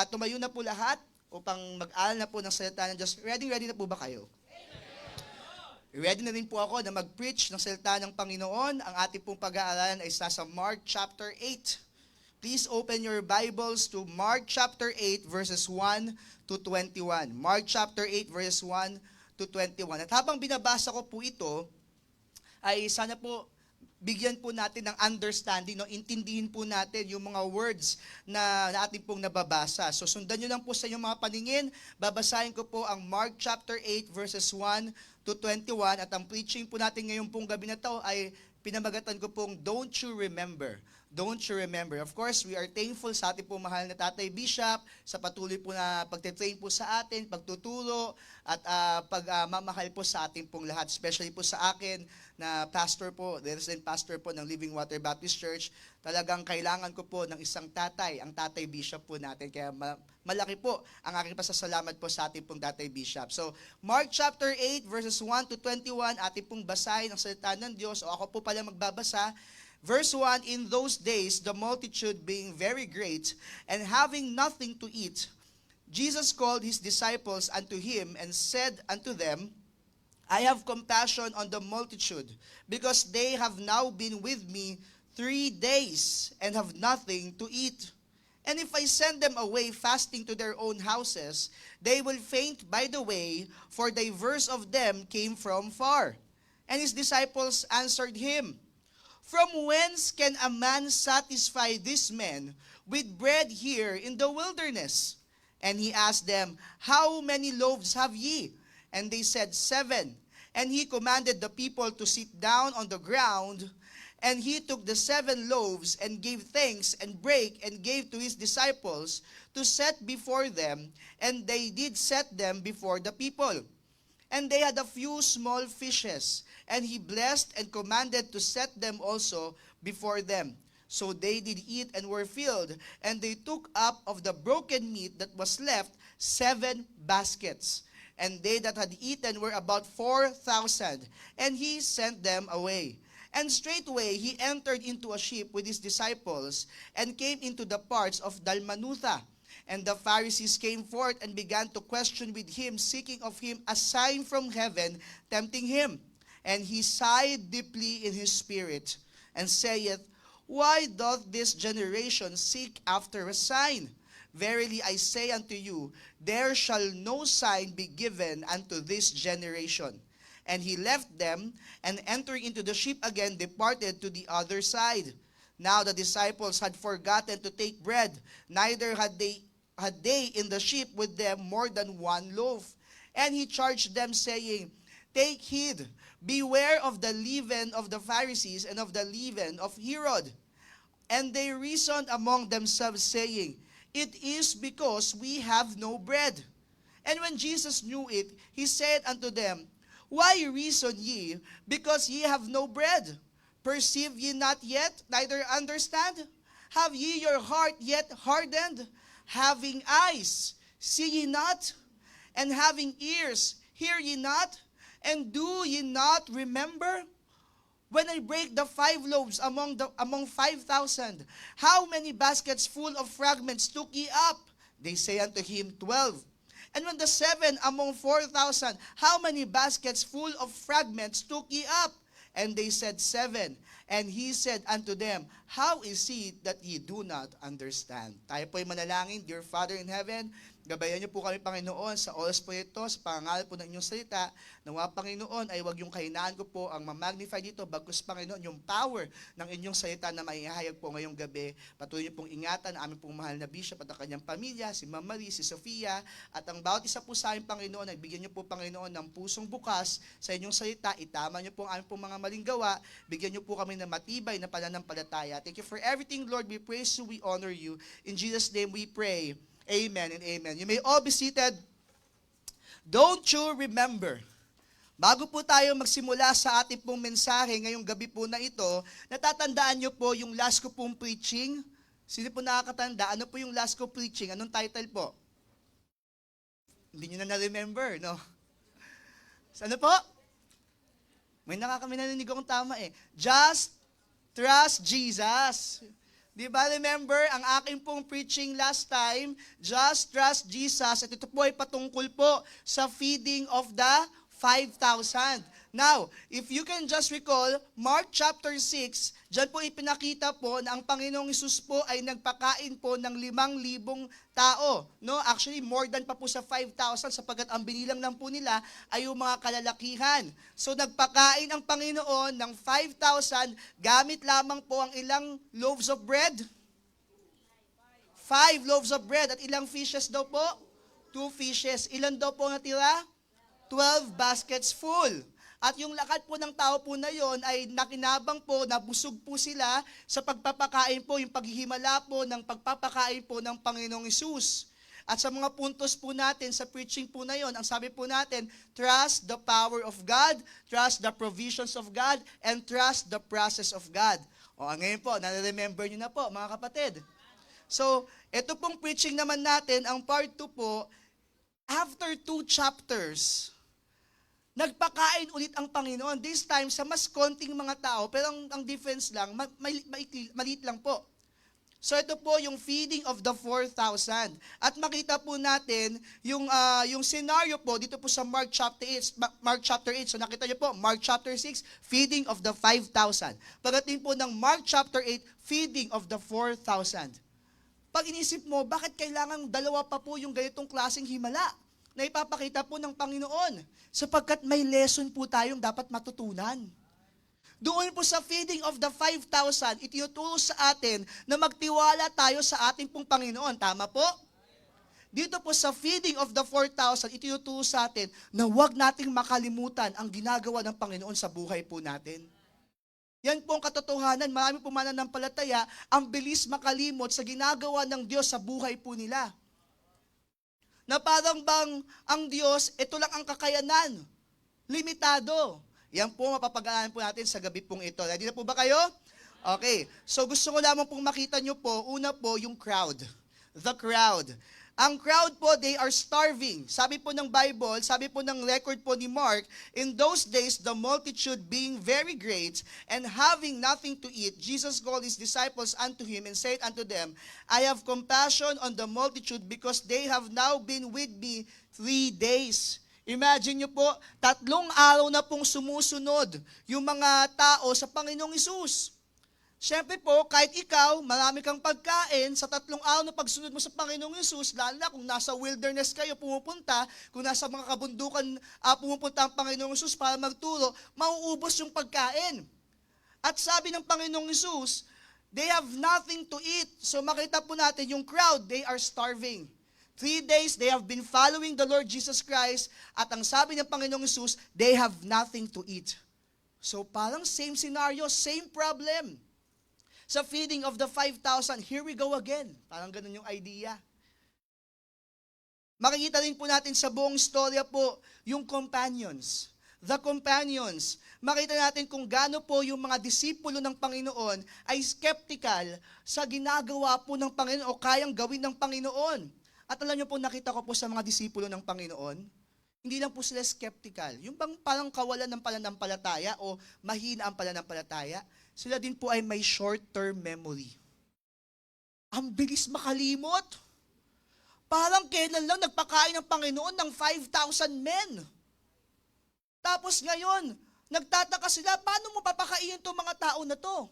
S11: tumayo na po lahat upang mag-aaral na po ng salita ng Diyos. Ready na po ba kayo? Ready na rin po ako na mag-preach ng salita ng Panginoon. Ang ating pong pag-aaralan ay sa Mark chapter 8. Please open your Bibles to Mark chapter 8 verses 1 to 21. Mark chapter 8 verses 1 to 21. At habang binabasa ko po ito, ay sana po bigyan po natin ng understanding, no? Intindihin po natin yung mga words na ating pong nababasa. So sundan nyo lang po sa inyong mga paningin. Babasahin ko po ang Mark chapter 8 verses 1 to 21. At ang preaching po natin ngayon pong gabi na to ay pinamagatan ko pong Don't You Remember. Don't you remember? Of course, we are thankful sa ating pong mahal na Tatay Bishop sa patuloy po na pagtitrain po sa atin, pagtuturo at pagmamahal po sa ating pong lahat. Especially po sa akin na pastor po, the resident pastor po ng Living Water Baptist Church. Talagang kailangan ko po ng isang tatay, ang Tatay Bishop po natin. Kaya malaki po ang aking pasasalamat po sa ating pong Tatay Bishop. So, Mark chapter 8 verses 1 to 21, ating pong basahin ang salita ng Diyos. O ako po pala magbabasa. Verse 1, in those days, the multitude being very great, and having nothing to eat, Jesus called his disciples unto him, and said unto them, I have compassion on the multitude, because they have now been with me 3 days, and have nothing to eat. And if I send them away fasting to their own houses, they will faint by the way, for divers of them came from far. And his disciples answered him, From whence can a man satisfy these men with bread here in the wilderness? And he asked them, How many loaves have ye? And they said, 7. And he commanded the people to sit down on the ground. And he took the 7 loaves and gave thanks and brake and gave to his disciples to set before them. And they did set them before the people. And they had a few small fishes. And he blessed and commanded to set them also before them. So they did eat and were filled. And they took up of the broken meat that was left 7 baskets. And they that had eaten were about 4,000. And he sent them away. And straightway he entered into a ship with his disciples, and came into the parts of Dalmanutha. And the Pharisees came forth and began to question with him, seeking of him a sign from heaven, tempting him. And he sighed deeply in his spirit, and saith, Why doth this generation seek after a sign? Verily I say unto you, there shall no sign be given unto this generation. And he left them, and entering into the ship again, departed to the other side. Now the disciples had forgotten to take bread, neither had they in the ship with them more than 1 loaf. And he charged them, saying, Take heed, beware of the leaven of the Pharisees and of the leaven of Herod. And they reasoned among themselves, saying, It is because we have no bread. And when Jesus knew it, he said unto them, Why reason ye, because ye have no bread? Perceive ye not yet, neither understand? Have ye your heart yet hardened? Having eyes, see ye not? And having ears, hear ye not? And do ye not remember? When I break the 5 loaves among 5,000, how many baskets full of fragments took ye up? They say unto him, 12. And when the 7 among 4,000, how many baskets full of fragments took ye up? And they said, 7. And he said unto them, How is it that ye do not understand? Tayo po'y manalangin. Dear Father in heaven, Gabayan niyo po kami, Panginoon, sa oras po ito, sa pangangaral po ng inyong salita. Nawa, Panginoon, ay wag yung kahinaan ko po ang ma-magnify dito, bagkus, Panginoon, yung power ng inyong salita na maihahayag po ngayong gabi. Patuloy niyo pong ingatan ang aming pong mahal na bishop at ang kanyang pamilya, si Ma'am Marie, si Sofia, at ang bawat isa po sa aming Panginoon, nagbigyan niyo po, Panginoon, ng pusong bukas sa inyong salita. Itama niyo po ang aming pong mga maling gawa. Bigyan niyo po kami ng matibay na pananampalataya. Thank you for everything, Lord. We praise you, we honor you. In Jesus' name we pray. Amen and amen. You may all be seated. Don't you remember, bago po tayo magsimula sa ating pong mensahe ngayong gabi po na ito, natatandaan nyo po yung last ko pong preaching? Sino po nakakatanda? Ano po yung last ko preaching? Anong title po? Hindi nyo na na-remember, no? Ano po? May narinig akong tama eh. Just trust Jesus. Di ba, remember, ang aking pong preaching last time, just trust Jesus, at ito po ay patungkol po sa feeding of the 5,000. Now, if you can just recall, Mark chapter 6, dyan po ipinakita po na ang Panginoong Hesus po ay nagpakain po ng 5,000 tao. No? Actually, more than pa po sa 5,000 sapagkat ang binilang lang po nila ay yung mga kalalakihan. So, nagpakain ang Panginoon ng 5,000 gamit lamang po ang ilang loaves of bread? 5 loaves of bread. At ilang fishes daw po? 2 fishes. Ilan daw po natira? 12 baskets full. At yung lakad po ng tao po na yon ay nakinabang po, nabusog po sila sa pagpapakain po, yung paghihimala po ng pagpapakain po ng Panginoong Hesus. At sa mga puntos po natin, sa preaching po na yon, ang sabi po natin, trust the power of God, trust the provisions of God, and trust the process of God. O ngayon po, nare-remember nyo na po, mga kapatid. So, ito pong preaching naman natin, ang part 2 po, after 2 chapters, nagpakain ulit ang Panginoon. This time, sa mas konting mga tao, pero ang difference lang, maliit lang po. So ito po yung feeding of the 4,000. At makita po natin yung scenario po dito po sa Mark chapter 8. So nakita niyo po, Mark chapter 6, feeding of the 5,000. Pagdating po ng Mark chapter 8, feeding of the 4,000. Pag inisip mo, bakit kailangan dalawa pa po yung ganitong klaseng himala na ipapakita po ng Panginoon? Sapagkat may lesson po tayong dapat matutunan. Doon po sa feeding of the 5,000, itinuturo sa atin na magtiwala tayo sa ating pong Panginoon. Tama po? Dito po sa feeding of the 4,000, itinuturo sa atin na huwag nating makalimutan ang ginagawa ng Panginoon sa buhay po natin. Yan po ang katotohanan. Marami po mananampalataya ang bilis makalimot sa ginagawa ng Diyos sa buhay po nila. Na parang bang ang Diyos, ito lang ang kakayanan. Limitado. Yan po mapapag-aralan po natin sa gabi pong ito. Ready na po ba kayo? Okay. So gusto ko lamang pong makita nyo po, una po yung crowd. The crowd. Ang crowd po, they are starving. Sabi po ng Bible, sabi po ng record po ni Mark, in those days, the multitude being very great, and having nothing to eat, Jesus called his disciples unto him, and said unto them, I have compassion on the multitude, because they have now been with me 3 days. Imagine nyo po, 3 araw na pong sumusunod yung mga tao sa Panginoong Hesus. Siyempre po, kahit ikaw, marami kang pagkain, sa 3 araw na pagsunod mo sa Panginoong Hesus, lalo na kung nasa wilderness kayo pumupunta, kung nasa mga kabundukan pumupunta ang Panginoong Hesus para magturo, mauubos yung pagkain. At sabi ng Panginoong Hesus, they have nothing to eat. So makita po natin yung crowd, they are starving. 3 days, they have been following the Lord Jesus Christ, at ang sabi ng Panginoong Hesus, they have nothing to eat. So parang same scenario, same problem. Sa feeding of the 5,000, here we go again. Parang ganun yung idea. Makikita rin po natin sa buong storya po, yung companions. The companions. Makita natin kung gaano po yung mga disipulo ng Panginoon ay skeptical sa ginagawa po ng Panginoon o kayang gawin ng Panginoon. At alam niyo po, nakita ko po sa mga disipulo ng Panginoon, hindi lang po sila skeptical. Yung bang parang kawalan ng pananampalataya o mahina ang pananampalataya, sila din po ay may short-term memory. Ang bilis makalimot. Parang kailan lang nagpakain ng Panginoon ng 5,000 men. Tapos ngayon, nagtataka sila, paano mo papakainin itong mga tao na to?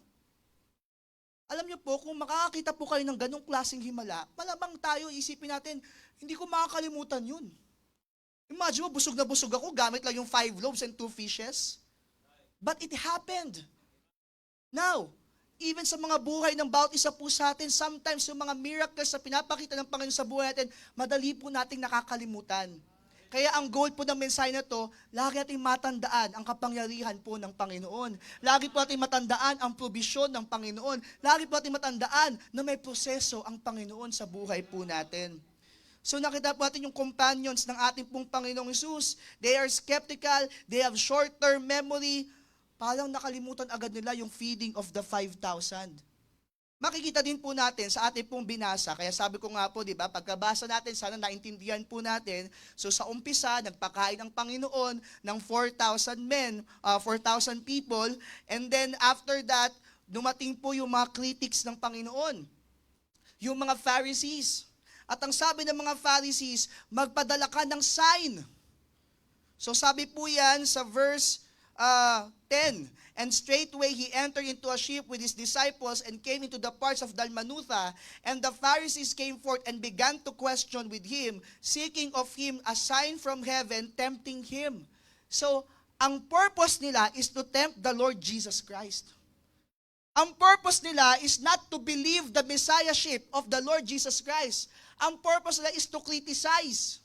S11: Alam niyo po, kung makakakita po kayo ng ganong klaseng himala, malamang tayo, isipin natin, hindi ko makakalimutan yun. Imagine mo, busog na busog ako, gamit lang yung 5 loaves and 2 fishes. But it happened. Now, even sa mga buhay ng bawat isa po sa atin, sometimes yung mga miracles na pinapakita ng Panginoon sa buhay natin, madali po nating nakakalimutan. Kaya ang goal po ng mensahe na to, lagi nating matandaan ang kapangyarihan po ng Panginoon. Lagi po nating matandaan ang probisyon ng Panginoon. Lagi po nating matandaan na may proseso ang Panginoon sa buhay po natin. So nakita po natin yung companions ng ating pong Panginoong Hesus. They are skeptical, they have short-term memory. Parang nakalimutan agad nila yung feeding of the 5,000. Makikita din po natin sa ating pong binasa, kaya sabi ko nga po, di ba, pagkabasa natin, sana naintindihan po natin. So sa umpisa, nagpakain ang Panginoon ng 4,000 men, 4,000 people, and then after that, dumating po yung mga critics ng Panginoon, yung mga Pharisees. At ang sabi ng mga Pharisees, magpadala ka ng sign. So sabi po yan sa verse 10, and straightway he entered into a ship with his disciples and came into the parts of Dalmanutha, and the Pharisees came forth and began to question with him, seeking of him a sign from heaven, tempting him. So, ang purpose nila is to tempt the Lord Jesus Christ. Ang purpose nila is not to believe the messiahship of the Lord Jesus Christ. Ang purpose nila is to criticize.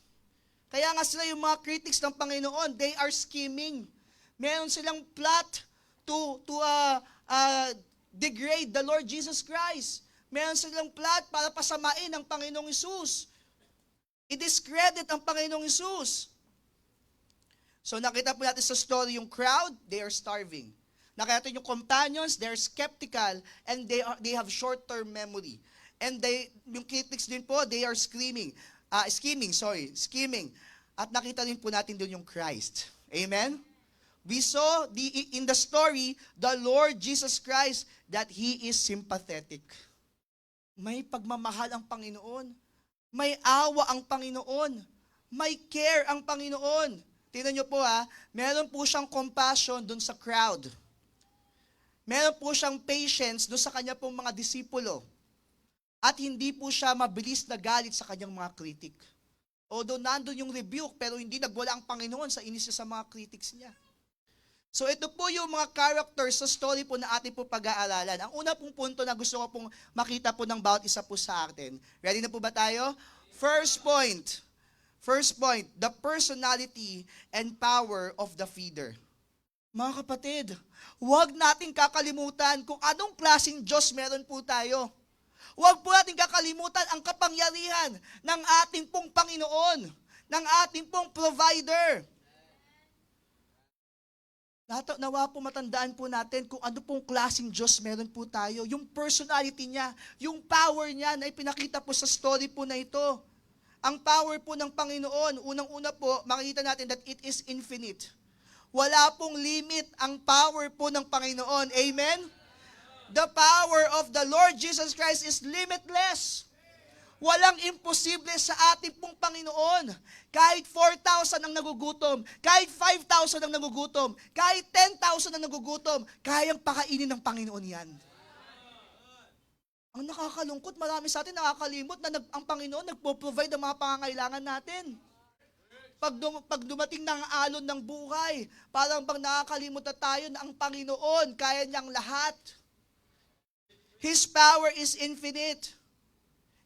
S11: Kaya nga sila yung mga critics ng Panginoon, they are scheming. Meron silang plot to degrade the Lord Jesus Christ. Meron silang plot para pasamain ang Panginoong Hesus. I-discredit ang Panginoong Hesus. So nakita po natin sa story yung crowd, they are starving. Nakita natin yung companions, they are skeptical, and they have short-term memory. And yung critics din po, they are scheming. At nakita din po natin doon yung Christ. Amen? We saw in the story, the Lord Jesus Christ, that He is sympathetic. May pagmamahal ang Panginoon. May awa ang Panginoon. May care ang Panginoon. Tingnan niyo po meron po siyang compassion dun sa crowd. Meron po siyang patience dun sa kanya pong mga disipulo. At hindi po siya mabilis na galit sa kanyang mga kritik. Although nandun yung rebuke, pero hindi nagwala ang Panginoon sa inis niya sa mga critics niya. So ito po yung mga characters sa story po na ating po pag-aaralan. Ang una pong punto na gusto ko pong makita po ng bawat isa po sa atin. Ready na po ba tayo? First point, the personality and power of the feeder. Mga kapatid, huwag nating kakalimutan kung anong klaseng Diyos meron po tayo. Huwag po nating kakalimutan ang kapangyarihan ng ating pong Panginoon, ng ating pong provider. Nawa po matandaan po natin kung ano pong klaseng Diyos meron po tayo. Yung personality niya, yung power niya na ipinakita po sa story po na ito. Ang power po ng Panginoon, unang-una po, makikita natin that it is infinite. Wala pong limit ang power po ng Panginoon. Amen? The power of the Lord Jesus Christ is limitless. Walang imposible sa ating pong Panginoon. Kahit 4,000 ang nagugutom, kahit 5,000 ang nagugutom, kahit 10,000 ang nagugutom, kayang pakainin ng Panginoon yan. Ang nakakalungkot, marami sa atin nakakalimot na ang Panginoon nagpo-provide ng mga pangangailangan natin. Pag dumating ng alon ng buhay, parang bang nakakalimot na tayo na ang Panginoon, kaya niyang lahat. His power is infinite.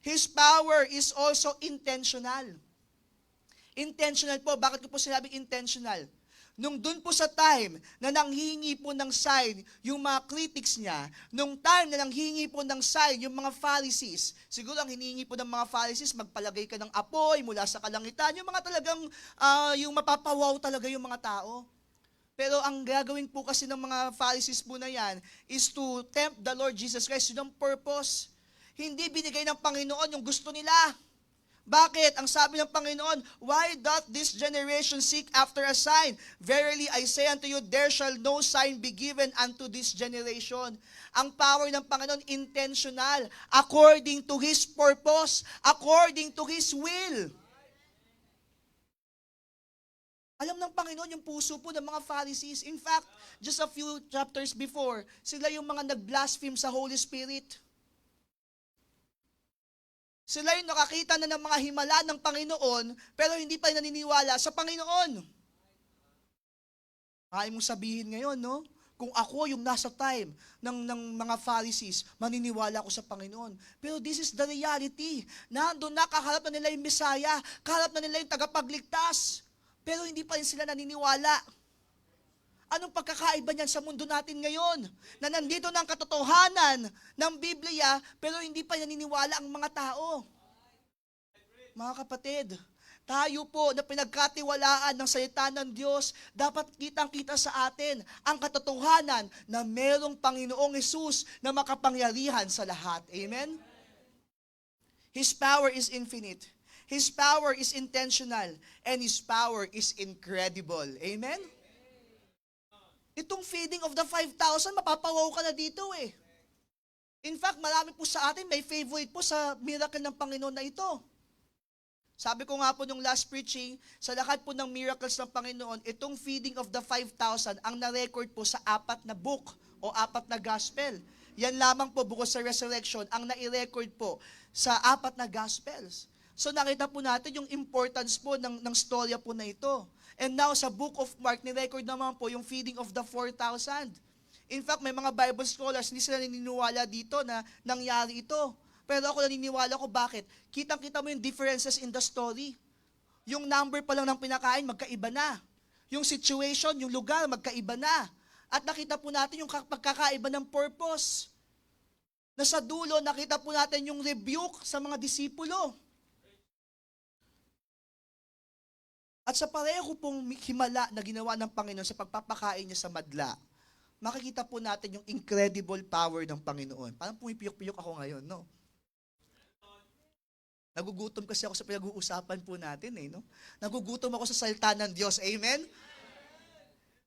S11: His power is also intentional. Intentional po. Bakit ko po sinabing intentional? Nung dun po sa time na nanghingi po ng sign yung mga critics niya, nung time na nanghingi po ng sign yung mga Pharisees, siguro ang hiningi po ng mga Pharisees, magpalagay ka ng apoy mula sa kalangitan, yung mga talagang, yung mapapawaw talaga yung mga tao. Pero ang gagawin po kasi ng mga Pharisees po na yan is to tempt the Lord Jesus Christ. Yun ang purpose. Hindi binigay ng Panginoon yung gusto nila. Bakit? Ang sabi ng Panginoon, why doth this generation seek after a sign? Verily I say unto you, there shall no sign be given unto this generation. Ang power ng Panginoon, intentional, according to His purpose, according to His will. Alam ng Panginoon yung puso po ng mga Pharisees. In fact, just a few chapters before, sila yung mga nag-blaspheme sa Holy Spirit. Sila yung nakakita na ng mga himala ng Panginoon, pero hindi pa naniniwala sa Panginoon. Kaya mong sabihin ngayon, no? Kung ako yung nasa time ng mga Pharisees, maniniwala ako sa Panginoon. Pero this is the reality. Nandun na, kaharap na nila yung Messiah, kaharap na nila yung tagapagligtas, pero hindi pa rin sila naniniwala. Anong pagkakaiba niyan sa mundo natin ngayon? Na nandito na ang katotohanan ng Biblia, pero hindi pa naniniwala ang mga tao. Mga kapatid, tayo po na pinagkatiwalaan ng salita ng Diyos, dapat kitang-kita sa atin ang katotohanan na merong Panginoong Hesus na makapangyarihan sa lahat. Amen? His power is infinite. His power is intentional. And His power is incredible. Amen? Itong feeding of the 5,000, mapapawaw ka na dito eh. In fact, marami po sa atin may favorite po sa miracle ng Panginoon na ito. Sabi ko nga po nung last preaching, sa lahat po ng miracles ng Panginoon, itong feeding of the 5,000 ang na-record po sa 4 na book o 4 na gospel. Yan lamang po bukod sa resurrection ang nai-record po sa 4 na gospels. So nakita po natin yung importance po ng storya po na ito. And now sa book of Mark, ni-record naman po yung feeding of the 4,000. In fact, may mga Bible scholars, hindi sila naniniwala dito na nangyari ito. Pero ako naniniwala ko, bakit? Kitang-kita mo yung differences in the story. Yung number pa lang ng pinakain, magkaiba na. Yung situation, yung lugar, magkaiba na. At nakita po natin yung pagkakaiba ng purpose. Na sa dulo, nakita po natin yung rebuke sa mga disipulo. At sa pareho pong himala na ginawa ng Panginoon sa pagpapakain niya sa madla, makikita po natin yung incredible power ng Panginoon. Parang pumipiyok-piyok ako ngayon, no? Nagugutom kasi ako sa pinag-uusapan po natin, eh, no? Nagugutom ako sa salita ng Diyos. Amen?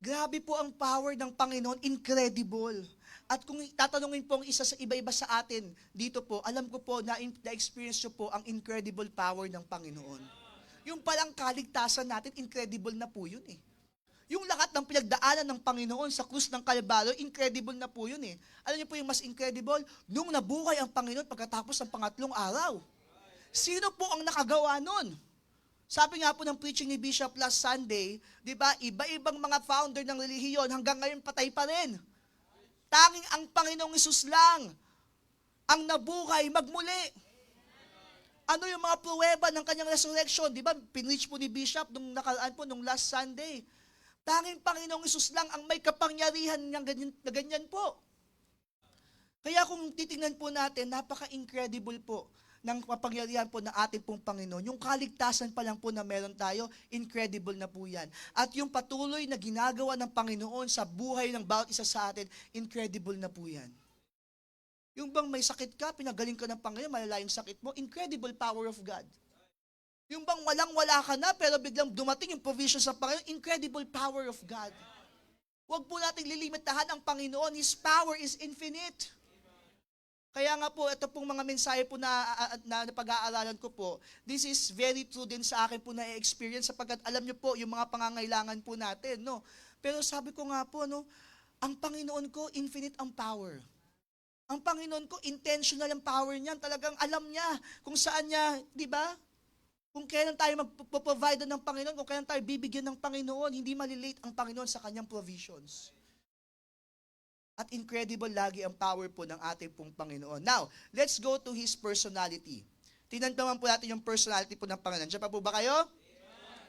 S11: Grabe po ang power ng Panginoon, incredible. At kung tatanungin po ang isa sa iba-iba sa atin, dito po, alam ko po na-experience nyo po ang incredible power ng Panginoon. Yung palang kaligtasan natin, incredible na po yun eh. Yung lahat ng pinagdaanan ng Panginoon sa krus ng Kalbaryo, incredible na po yun eh. Alam niyo po yung mas incredible? Nung nabuhay ang Panginoon pagkatapos ng pangatlong araw. Sino po ang nakagawa nun? Sabi nga po ng preaching ni Bishop last Sunday, di ba, iba-ibang mga founder ng relihiyon hanggang ngayon patay pa rin. Tanging ang Panginoong Hesus lang ang nabuhay magmuli. Ano yung mga pruweba ng kanyang resurrection? Di ba, pinreach po ni Bishop nung nakaraan po, nung last Sunday. Tanging Panginoong Hesus lang ang may kapangyarihan na ganyan po. Kaya kung titingnan po natin, napaka-incredible po ng kapangyarihan po ng ating pong Panginoon. Yung kaligtasan pa lang po na meron tayo, incredible na po yan. At yung patuloy na ginagawa ng Panginoon sa buhay ng bawat isa sa atin, incredible na po yan. Yung bang may sakit ka, pinagaling ka ng Panginoon, malala yung sakit mo, incredible power of God. Yung bang walang-wala ka na, pero biglang dumating yung provision sa Panginoon, incredible power of God. Huwag po nating lilimitahan ang Panginoon. His power is infinite. Kaya nga po, ito pong mga mensahe po na pag-aaralan ko po, this is very true din sa akin po na experience sapagkat alam niyo po yung mga pangangailangan po natin, no? Pero sabi ko nga po, no, ang Panginoon ko, infinite ang power. Ang Panginoon ko, intentional ang power niyan. Talagang alam niya kung saan niya, di ba? Kung kailan tayo magpo-provide ng Panginoon, kung kailan tayo bibigyan ng Panginoon, hindi malilate ang Panginoon sa kanyang provisions. At incredible lagi ang power po ng ating pong Panginoon. Now, let's go to His personality. Tingnan naman po natin yung personality po ng Panginoon. Diyan pa po ba kayo?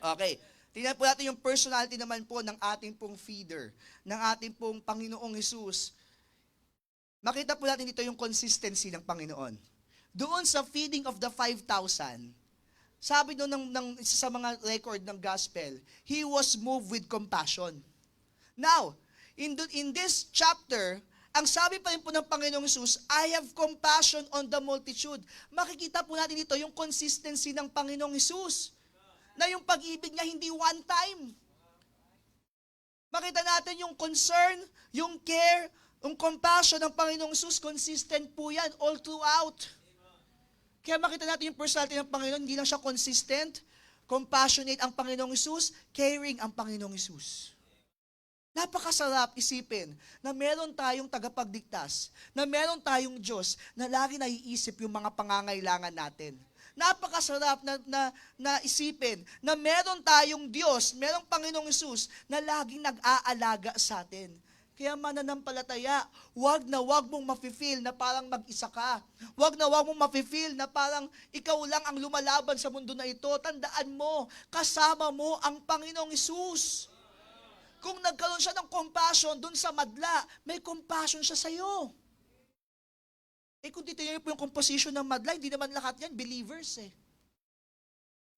S11: Okay. Tingnan po natin yung personality naman po ng ating pong feeder, ng ating pong Panginoong Hesus. Makita po natin dito yung consistency ng Panginoon. Doon sa feeding of the 5,000, sabi doon ng isa sa mga record ng gospel, He was moved with compassion. Now, in this chapter, ang sabi pa rin po ng Panginoong Hesus, I have compassion on the multitude. Makikita po natin dito yung consistency ng Panginoong Hesus. Na yung pag-ibig niya hindi one time. Makita natin yung concern, yung care, yung compassion ng Panginoong Hesus, consistent po yan all throughout. Kaya makita natin yung personality ng Panginoon, hindi lang siya consistent, compassionate ang Panginoong Hesus, caring ang Panginoong Hesus. Napakasarap isipin na meron tayong tagapagligtas, na meron tayong Diyos na lagi naiisip yung mga pangangailangan natin. Napakasarap na isipin na meron tayong Diyos, merong Panginoong Hesus na laging nag-aalaga sa atin. Kaya mananampalataya, wag mong mafe-feel na parang mag-isa ka. Wag mong mafe-feel na parang ikaw lang ang lumalaban sa mundo na ito. Tandaan mo, kasama mo ang Panginoong Hesus. Kung nagkaroon siya ng compassion dun sa madla, may compassion siya sa'yo. Kung titignan niyo po yung composition ng madla, hindi naman lahat yan believers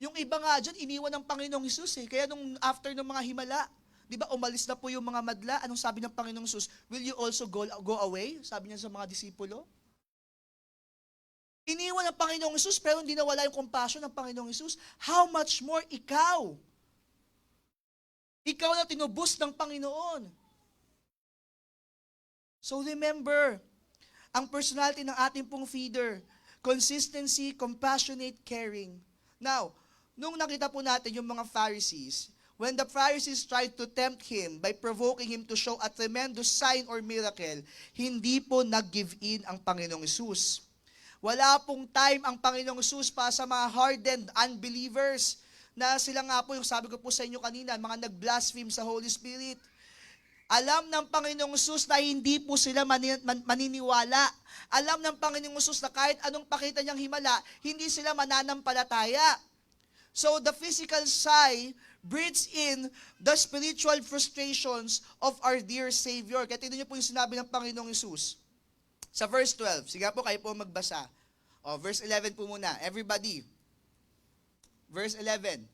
S11: Yung iba nga dyan, iniwan ng Panginoong Hesus Kaya nung after ng mga himala, di ba umalis na po yung mga madla, anong sabi ng Panginoong Hesus? Will you also go away? Sabi niya sa mga disipulo. Iniwan ng Panginoong Hesus pero hindi nawala yung compassion ng Panginoong Hesus. How much more ikaw? Ikaw na tinubos ng Panginoon. So remember, ang personality ng ating pong feeder, consistency, compassionate, caring. Now, nung nakita po natin yung mga Pharisees, when the Pharisees tried to tempt him by provoking him to show a tremendous sign or miracle, hindi po nag-give in ang Panginoong Hesus. Wala pong time ang Panginoong Hesus para sa mga hardened unbelievers na sila nga po, yung sabi ko po sa inyo kanina, mga nag-blaspheme sa Holy Spirit. Alam ng Panginoong Hesus na hindi po sila maniniwala. Alam ng Panginoong Hesus na kahit anong pakita niyang himala, hindi sila mananampalataya. So the physical sign breeds in the spiritual frustrations of our dear Savior. Kaya tignan niyo po yung sinabi ng Panginoong Hesus. Sa verse 12, sige po kayo po magbasa. Verse 11 po muna. Everybody. Verse 11.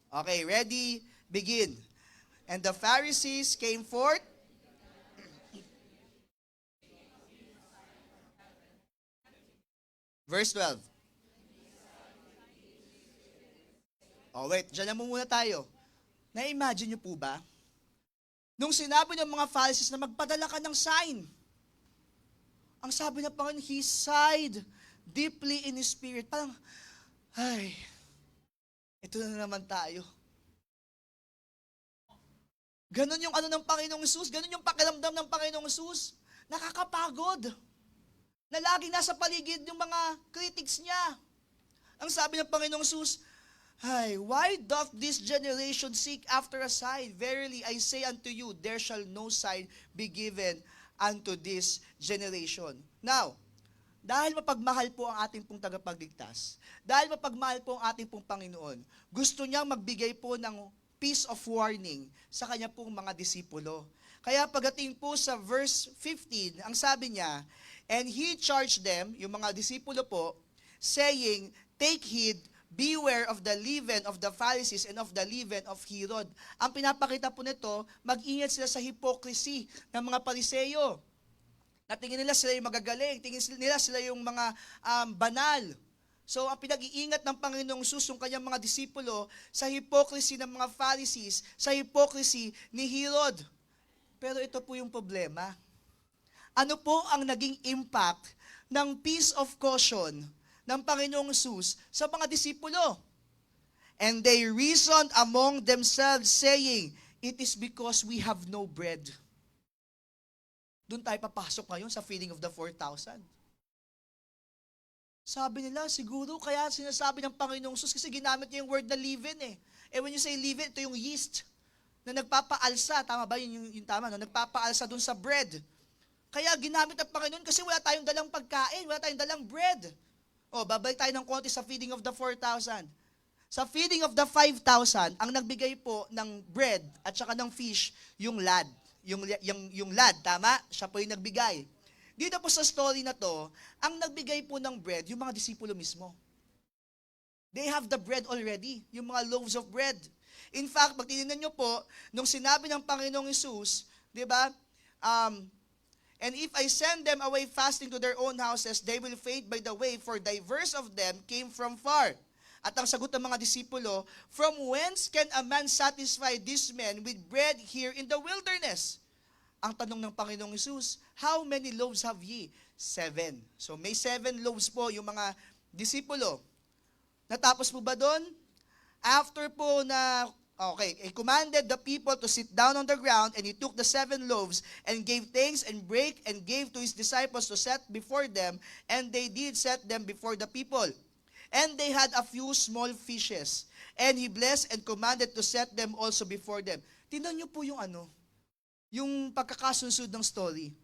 S11: Okay, ready? Begin. And the Pharisees came forth. Verse 12. Wait, dyan na muna tayo. Na-imagine niyo po ba? Nung sinabi ng mga Pharisees na magpadala ka ng sign, ang sabi ng Panginoon, He sighed deeply in His spirit. Parang, ay, ito na naman tayo. Ganon yung ng Panginoong Hesus, ganon yung pakiramdam ng Panginoong Hesus. Nakakapagod. Na laging nasa paligid yung mga critics niya. Ang sabi ng Panginoong Hesus, "Ay, why doth this generation seek after a sign? Verily I say unto you, there shall no sign be given unto this generation." Now, dahil mapagmahal po ang ating pong tagapagligtas, dahil mapagmahal po ang ating pong Panginoon, gusto niyang magbigay po ng piece of warning sa kanya pong mga disipulo. Kaya pagdating po sa verse 15, ang sabi niya, and He charged them, yung mga disipulo po, saying, take heed, beware of the leaven of the Pharisees and of the leaven of Herod. Ang pinapakita po nito, mag-ingat sila sa hypocrisy ng mga Pariseyo. Na tingin nila sila yung magagaling, tingin nila sila yung mga banal. So, ang pinag-iingat ng Panginoong Hesus, yung kanyang mga disipulo, sa hypocrisy ng mga Pharisees, sa hypocrisy ni Herod. Pero ito po yung problema. Ano po ang naging impact ng piece of caution ng Panginoong Hesus sa mga disipulo? And they reasoned among themselves, saying, it is because we have no bread. Doon tayo papasok ngayon sa feeding of the 4,000. Sabi nila, siguro kaya sinasabi ng Panginoong Hesus kasi ginamit niya yung word na leaven when you say leaven, ito yung yeast na nagpapaalsa. Tama ba? Yung tama, no? Nagpapaalsa dun sa bread. Kaya ginamit ng Panginoon kasi wala tayong dalang pagkain, wala tayong dalang bread. Babalik tayo ng konti sa feeding of the 4,000. Sa feeding of the 5,000, ang nagbigay po ng bread at saka ng fish, yung lad. Yung lad, tama? Siya po yung nagbigay. Dito po sa story na to, ang nagbigay po ng bread, yung mga disipulo mismo. They have the bread already, yung mga loaves of bread. In fact, pag tinignan nyo po, nung sinabi ng Panginoong Hesus, di ba, and if I send them away fasting to their own houses, they will faint by the way, for diverse of them came from far. At ang sagot ng mga disipulo, from whence can a man satisfy this men with bread here in the wilderness? Ang tanong ng Panginoong Hesus, how many loaves have ye? 7. So may 7 loaves po yung mga disipulo. Natapos po ba doon? After po na Okay, he commanded the people to sit down on the ground, and he took the 7 loaves and gave thanks and brake and gave to his disciples to set before them, and they did set them before the people. And they had a few small fishes, and he blessed and commanded to set them also before them. Tingnan niyo po yung pagkakasunsod ng story.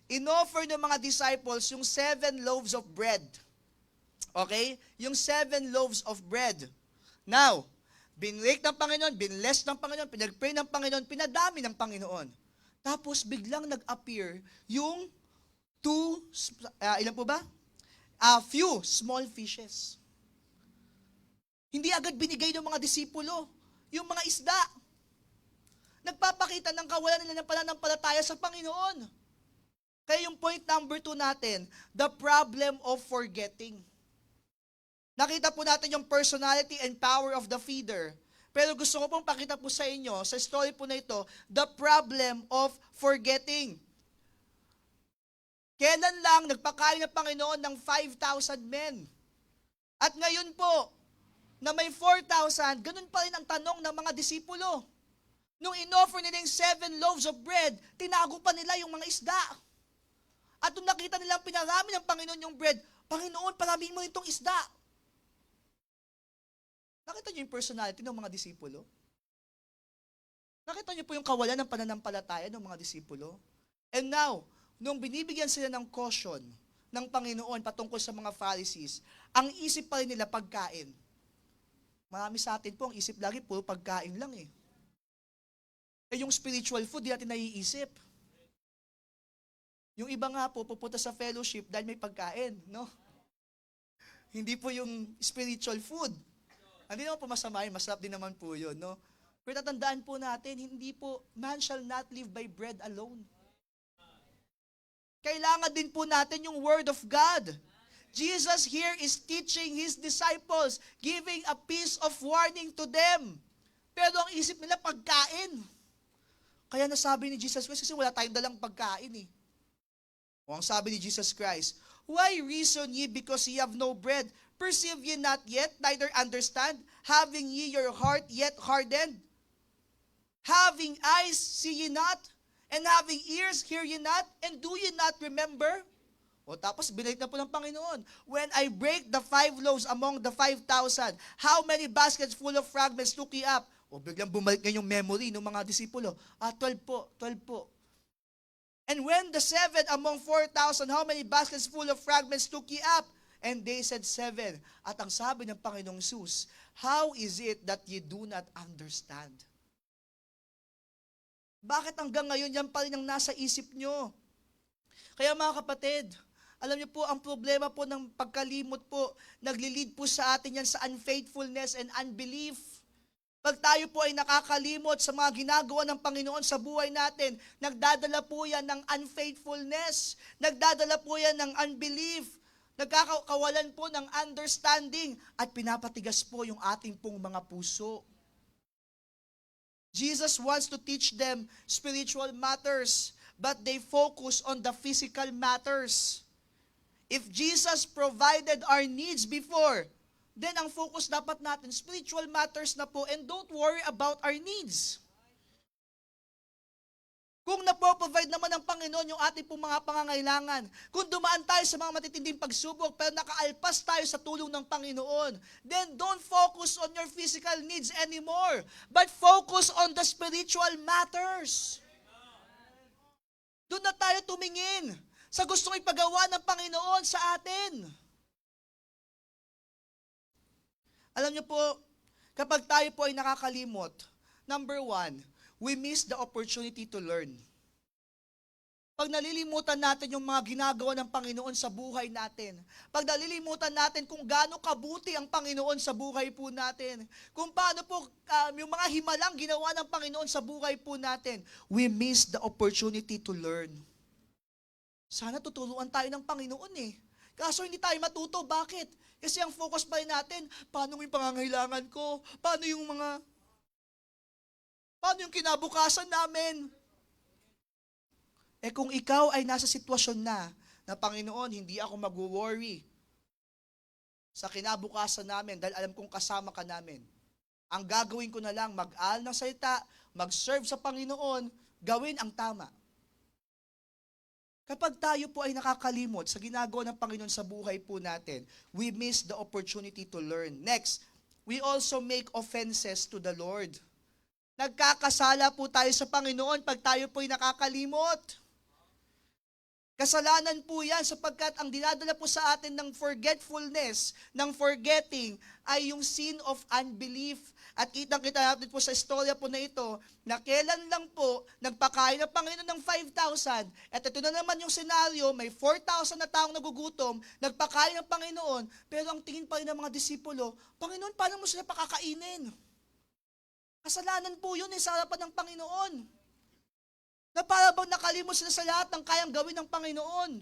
S11: Inoffer ng mga disciples yung 7 loaves of bread. Okay? Yung 7 loaves of bread. Now, binrake ng Panginoon, binless ng Panginoon, pinagpray ng Panginoon, pinadami ng Panginoon. Tapos biglang nag-appear yung ilan po ba? A few small fishes. Hindi agad binigay ng mga disipulo yung mga isda. Nagpapakita ng kawalan nila ng pananampalataya sa Panginoon. Kaya yung point number 2 natin, the problem of forgetting. Nakita po natin yung personality and power of the feeder. Pero gusto ko pong pakita po sa inyo, sa story po na ito, the problem of forgetting. Kailan lang nagpakain ng Panginoon ng 5,000 men? At ngayon po, na may 4,000, ganun pa rin ang tanong ng mga disipulo. Nung inoffer nila yung 7 loaves of bread, tinago pa nila yung mga isda. At nung nakita nilang pinarami ng Panginoon yung bread, Panginoon, paramihin mo itong isda. Nakita niyo yung personality ng mga disipulo? Nakita niyo po yung kawalan ng pananampalataya ng mga disipulo? And now, nung binibigyan sila ng caution ng Panginoon patungkol sa mga Pharisees, ang isip pa rin nila pagkain. Marami sa atin po, ang isip lagi puro pagkain lang eh. Eh yung spiritual food, di natin naiisip. Yung iba nga po, pupunta sa fellowship dahil may pagkain, no? Hindi po yung spiritual food. Hindi naman po masama yun, masarap din naman po yun, no? Pero tatandaan po natin, hindi po, man shall not live by bread alone. Kailangan din po natin yung Word of God. Jesus here is teaching His disciples, giving a piece of warning to them. Pero ang isip nila, pagkain. Kaya nasabi ni Jesus Christ, kasi wala tayong dalang pagkain eh. O ang sabi ni Jesus Christ, why reason ye because ye have no bread? Perceive ye not yet, neither understand? Having ye your heart yet hardened? Having eyes see ye not? And having ears hear ye not? And do ye not remember? O tapos binalik na po ng Panginoon, when I break the 5 loaves among the 5,000, how many baskets full of fragments took ye up? O biglang bumalik na yung memory ng mga disipulo. 12 po, 12 po. And when the 7 among 4,000, how many baskets full of fragments took ye up? And they said 7. At ang sabi ng Panginoong Sus, how is it that ye do not understand? Bakit hanggang ngayon yan pa rin ang nasa isip nyo? Kaya mga kapatid, alam niyo po, ang problema po ng pagkalimot po, naglilid po sa atin yan sa unfaithfulness and unbelief. Pag tayo po ay nakakalimot sa mga ginagawa ng Panginoon sa buhay natin, nagdadala po yan ng unfaithfulness, nagdadala po yan ng unbelief, nagkakawalan po ng understanding, at pinapatigas po yung ating pong mga puso. Jesus wants to teach them spiritual matters, but they focus on the physical matters. If Jesus provided our needs before, then ang focus dapat natin, spiritual matters na po, and don't worry about our needs. Kung napoprovide naman ng Panginoon yung ating pong mga pangangailangan, kung dumaan tayo sa mga matitinding pagsubok, pero nakaalpas tayo sa tulong ng Panginoon, then don't focus on your physical needs anymore, but focus on the spiritual matters. Doon na tayo tumingin sa gustong ipagawa ng Panginoon sa atin. Alam niyo po, kapag tayo po ay nakakalimot, number 1, we miss the opportunity to learn. Pag nalilimutan natin yung mga ginagawa ng Panginoon sa buhay natin, pag nalilimutan natin kung gaano kabuti ang Panginoon sa buhay po natin, kung paano po yung mga himalang ginawa ng Panginoon sa buhay po natin, we miss the opportunity to learn. Sana tuturuan tayo ng Panginoon eh. Kaso hindi tayo matuto. Bakit? Kasi ang focus pa rin natin, paano yung pangangailangan ko? Paano yung kinabukasan namin? Eh kung ikaw ay nasa sitwasyon na Panginoon, hindi ako mag-worry sa kinabukasan namin dahil alam kong kasama ka namin. Ang gagawin ko na lang, mag-aral ng salita, mag-serve sa Panginoon, gawin ang tama. Kapag tayo po ay nakakalimot sa ginagawa ng Panginoon sa buhay po natin, we miss the opportunity to learn. Next, we also make offenses to the Lord. Nagkakasala po tayo sa Panginoon pag tayo po ay nakakalimot. Kasalanan po yan sapagkat ang dinadala po sa atin ng forgetfulness, ng forgetting, ay yung sin of unbelief. At kitang-kita natin po sa istorya po na ito, na kailan lang po nagpakain ng Panginoon ng 5,000, at ito na naman yung senaryo, may 4,000 na taong nagugutom, nagpakain ng Panginoon, pero ang tingin pa rin ng mga disipulo, Panginoon, paano mo sila pakakainin? Kasalanan po yun sa harapan ng Panginoon. Na para bang nakalimot sila sa lahat ng kayang gawin ng Panginoon.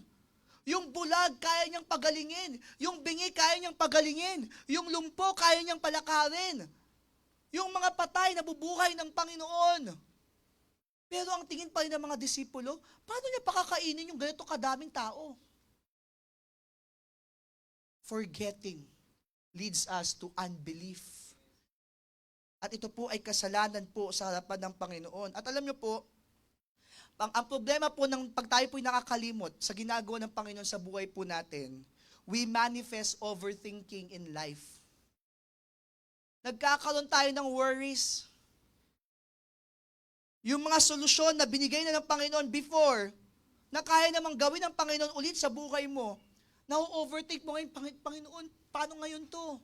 S11: Yung bulag, kaya niyang pagalingin. Yung bingi, kaya niyang pagalingin. Yung lumpo, kaya niyang palakarin. Yung mga patay, nabubuhay ng Panginoon. Pero ang tingin pa rin ng mga disipulo, paano niya pakakainin yung ganito kadaming tao? Forgetting leads us to unbelief. At ito po ay kasalanan po sa harapan ng Panginoon. At alam niyo po, ang problema po ng pag tayo po'y nakakalimot sa ginagawa ng Panginoon sa buhay po natin, we manifest overthinking in life. Nagkakaroon tayo ng worries. Yung mga solusyon na binigay na ng Panginoon before, na kaya namang gawin ng Panginoon ulit sa buhay mo, na-overthink mo ngayon, Panginoon, paano ngayon to?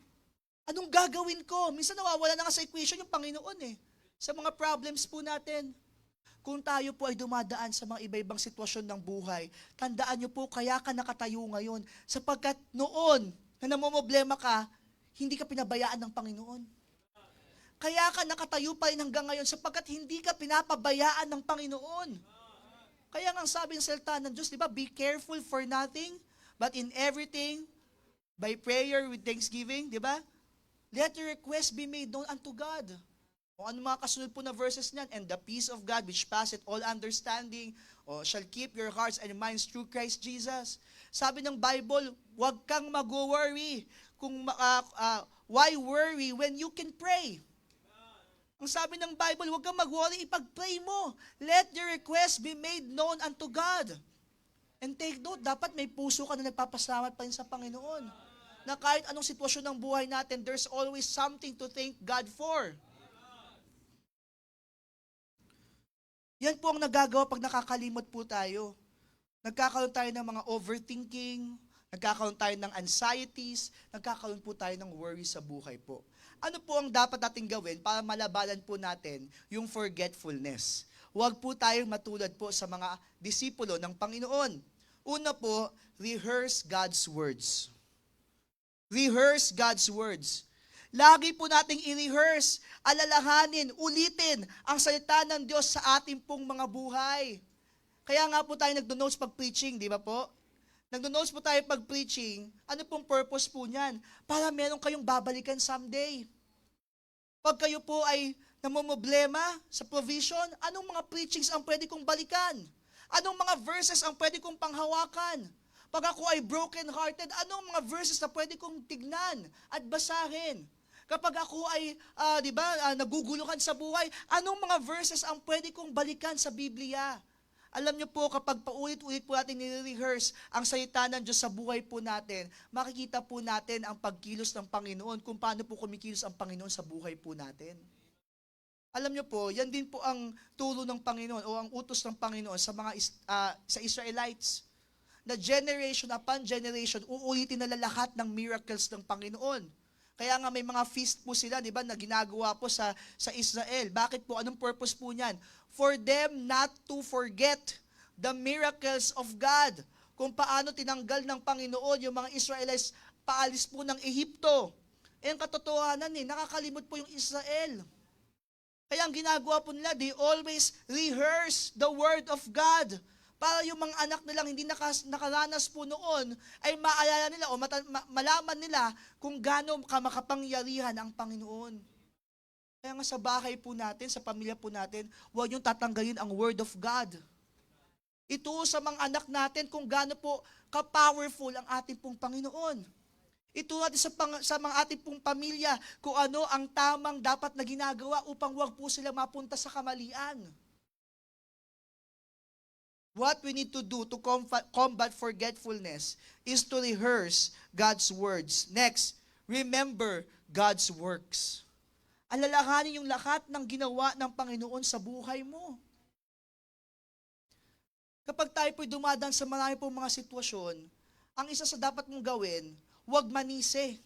S11: Anong gagawin ko? Minsan nawawala na nga sa equation yung Panginoon sa mga problems po natin. Kung tayo po ay dumadaan sa mga iba-ibang sitwasyon ng buhay, tandaan niyo po, kaya ka nakatayo ngayon. Sapagkat noon, na namomblema ka, hindi ka pinabayaan ng Panginoon. Kaya ka nakatayo pa rin hanggang ngayon, sapagkat hindi ka pinapabayaan ng Panginoon. Kaya nga ang sabi ng salita ng Diyos, di ba, be careful for nothing, but in everything, by prayer with thanksgiving, di ba? Let your request be made known unto God. O ano mga kasunod po na verses niyan? And the peace of God which passeth all understanding shall keep your hearts and minds through Christ Jesus. Sabi ng Bible, huwag kang mag-worry. Why worry when you can pray? Ang sabi ng Bible, huwag kang mag-worry, ipag-pray mo. Let your request be made known unto God. And take note, dapat may puso ka na nagpapasalamat pa rin sa Panginoon. Na kahit anong sitwasyon ng buhay natin, there's always something to thank God for. Yan po ang nagagawa pag nakakalimot po tayo. Nagkakaroon tayo ng mga overthinking, nagkakaroon tayo ng anxieties, nagkakaroon po tayo ng worry sa buhay po. Ano po ang dapat natin gawin para malabanan po natin yung forgetfulness? Huwag po tayong matulad po sa mga disipulo ng Panginoon. Una po, rehearse God's words. Rehearse God's words. Lagi po nating i-rehearse, alalahanin, ulitin ang salita ng Diyos sa ating pong mga buhay. Kaya nga po tayo nagdo-notes pag preaching, di ba po? Nagdo-notes po tayo pag preaching, ano pong purpose po niyan? Para meron kayong babalikan someday. Pag kayo po ay namomblema sa provision, anong mga preachings ang pwede kong balikan? Anong mga verses ang pwede kong panghawakan? Pag ako ay broken-hearted, anong mga verses na pwede kong tignan at basahin? Kapag ako ay, naguguluhan sa buhay, anong mga verses ang pwede kong balikan sa Biblia? Alam niyo po, kapag paulit-ulit po natin nire-rehearse ang salita ng Diyos sa buhay po natin, makikita po natin ang pagkilos ng Panginoon, kung paano po kumikilos ang Panginoon sa buhay po natin. Alam niyo po, yan din po ang tulo ng Panginoon o ang utos ng Panginoon sa mga sa Israelites. Na generation upon generation, uulitin nila lahat ng miracles ng Panginoon. Kaya nga may mga feast po sila, di ba, na ginagawa po sa Israel. Bakit po? Anong purpose po niyan? For them not to forget the miracles of God. Kung paano tinanggal ng Panginoon yung mga Israelites paalis po ng Ehipto. Ang katotohanan nakakalimot po yung Israel. Kaya ang ginagawa po nila, they always rehearse the word of God. Para yung mga anak nilang hindi nakaranas po noon, ay maalala nila o malaman nila kung gaano makapangyarihan ang Panginoon. Kaya nga sa bahay po natin, sa pamilya po natin, huwag yung tatanggalin ang word of God. Ito sa mga anak natin kung gaano po ka-powerful ang ating pong Panginoon. Ituro natin sa mga ating pong pamilya kung ano ang tamang dapat na ginagawa upang wag po sila mapunta sa kamalian. What we need to do to combat forgetfulness is to rehearse God's words. Next, remember God's works. Alalahanin yung lahat ng ginawa ng Panginoon sa buhay mo. Kapag tayo po'y dumadaan sa marami pong mga sitwasyon, ang isa sa dapat mong gawin, huwag manisi,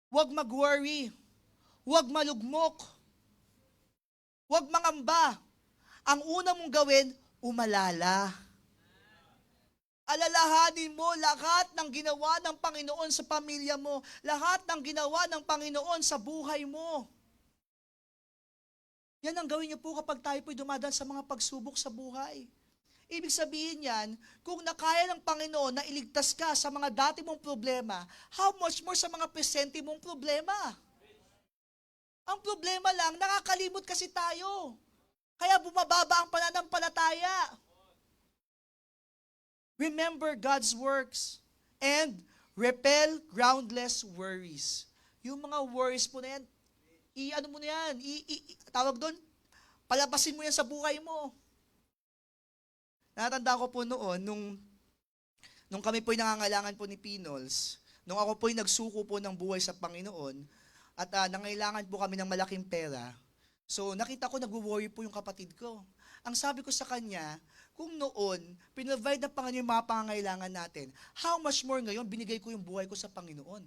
S11: huwag mag-worry, huwag malugmok, huwag mangamba. Ang una mong gawin, umalala. Alalahanin mo lahat ng ginawa ng Panginoon sa pamilya mo, lahat ng ginawa ng Panginoon sa buhay mo. Yan ang gawin niyo po kapag tayo po'y dumadaan sa mga pagsubok sa buhay. Ibig sabihin yan, kung nakaya ng Panginoon na iligtas ka sa mga dati mong problema, how much more sa mga presente mong problema? Ang problema lang, nakakalimot kasi tayo. Kaya bumababa ang pananampalataya. Remember God's works and repel groundless worries. Yung mga worries po na yan, tawag doon, palabasin mo yan sa buhay mo. Natanda ko po noon, nung kami po'y nangangailangan po ni Pinols, nung ako po'y nagsuko po ng buhay sa Panginoon, at nangailangan po kami ng malaking pera, so nakita ko nag-worry po yung kapatid ko. Ang sabi ko sa kanya, kung noon, pinrovide ng Panginoon yung mga pangangailangan natin, how much more ngayon, binigay ko yung buhay ko sa Panginoon.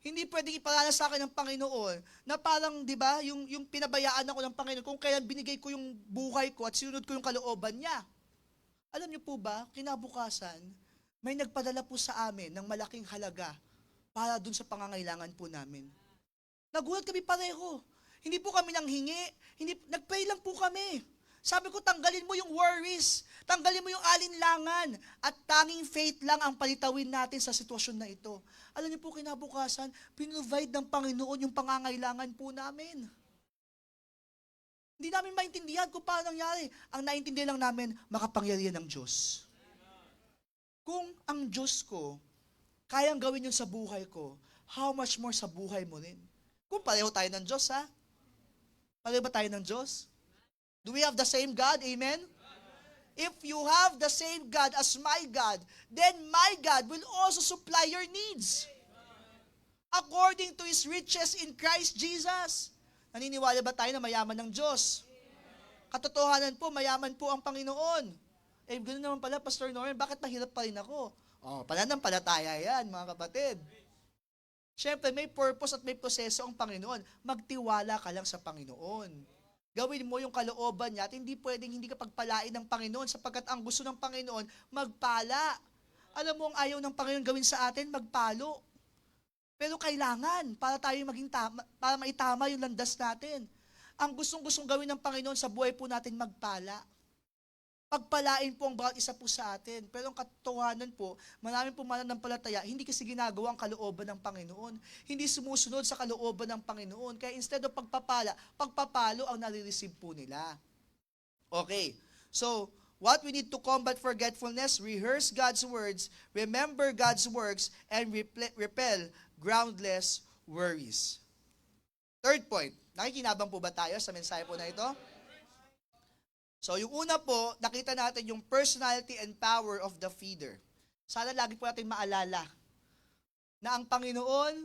S11: Hindi pwedeng ipalala sa akin ng Panginoon na parang, di ba, yung pinabayaan ako ng Panginoon kung kailan binigay ko yung buhay ko at sinunod ko yung kalooban niya. Alam niyo po ba, kinabukasan, may nagpadala po sa amin ng malaking halaga para dun sa pangangailangan po namin. Nagulat kami pareho. Hindi po kami nanghingi, nag-pray lang po kami. Sabi ko, tanggalin mo yung worries, tanggalin mo yung alinlangan, at tanging faith lang ang palitawin natin sa sitwasyon na ito. Alam niyo po, kinabukasan, pinrovide ng Panginoon yung pangangailangan po namin. Hindi namin maintindihan kung paano nangyari. Ang naintindihan lang namin, makapangyarihan ng Diyos. Kung ang Diyos ko, kayang gawin yun sa buhay ko, how much more sa buhay mo rin? Kung pareho tayo ng Diyos, ha? Pareho ba tayo ng Diyos? Do we have the same God? Amen? If you have the same God as my God, then my God will also supply your needs. According to His riches in Christ Jesus. Naniniwala ba tayo na mayaman ng Diyos? Katotohanan po, mayaman po ang Panginoon. Eh, ganoon naman pala, Pastor Norman, bakit mahirap pa rin ako? Pananampalataya yan, mga kapatid. Siyempre, may purpose at may proseso ang Panginoon. Magtiwala ka lang sa Panginoon. Gawin mo yung kalooban niya at hindi pwedeng hindi ka pagpalain ng Panginoon sapagkat ang gusto ng Panginoon, magpala. Alam mo ang ayaw ng Panginoon gawin sa atin, magpalo. Pero kailangan para tayo maging tama, para maitama yung landas natin. Ang gustong-gustong gawin ng Panginoon sa buhay po natin, magpala. Pagpalain po ang bawat isa po sa atin. Pero ang katotohanan po, maraming po mananampalataya, hindi kasi ginagawa ang kalooban ng Panginoon. Hindi sumusunod sa kalooban ng Panginoon. Kaya instead of pagpapalo ang nare-receive po nila. Okay, so what we need to combat forgetfulness, rehearse God's words, remember God's works, and repel groundless worries. Third point, nakikinabang po ba tayo sa mensahe po na ito? So, yung una po, nakita natin yung personality and power of the feeder. Sana lagi po natin maalala na ang Panginoon,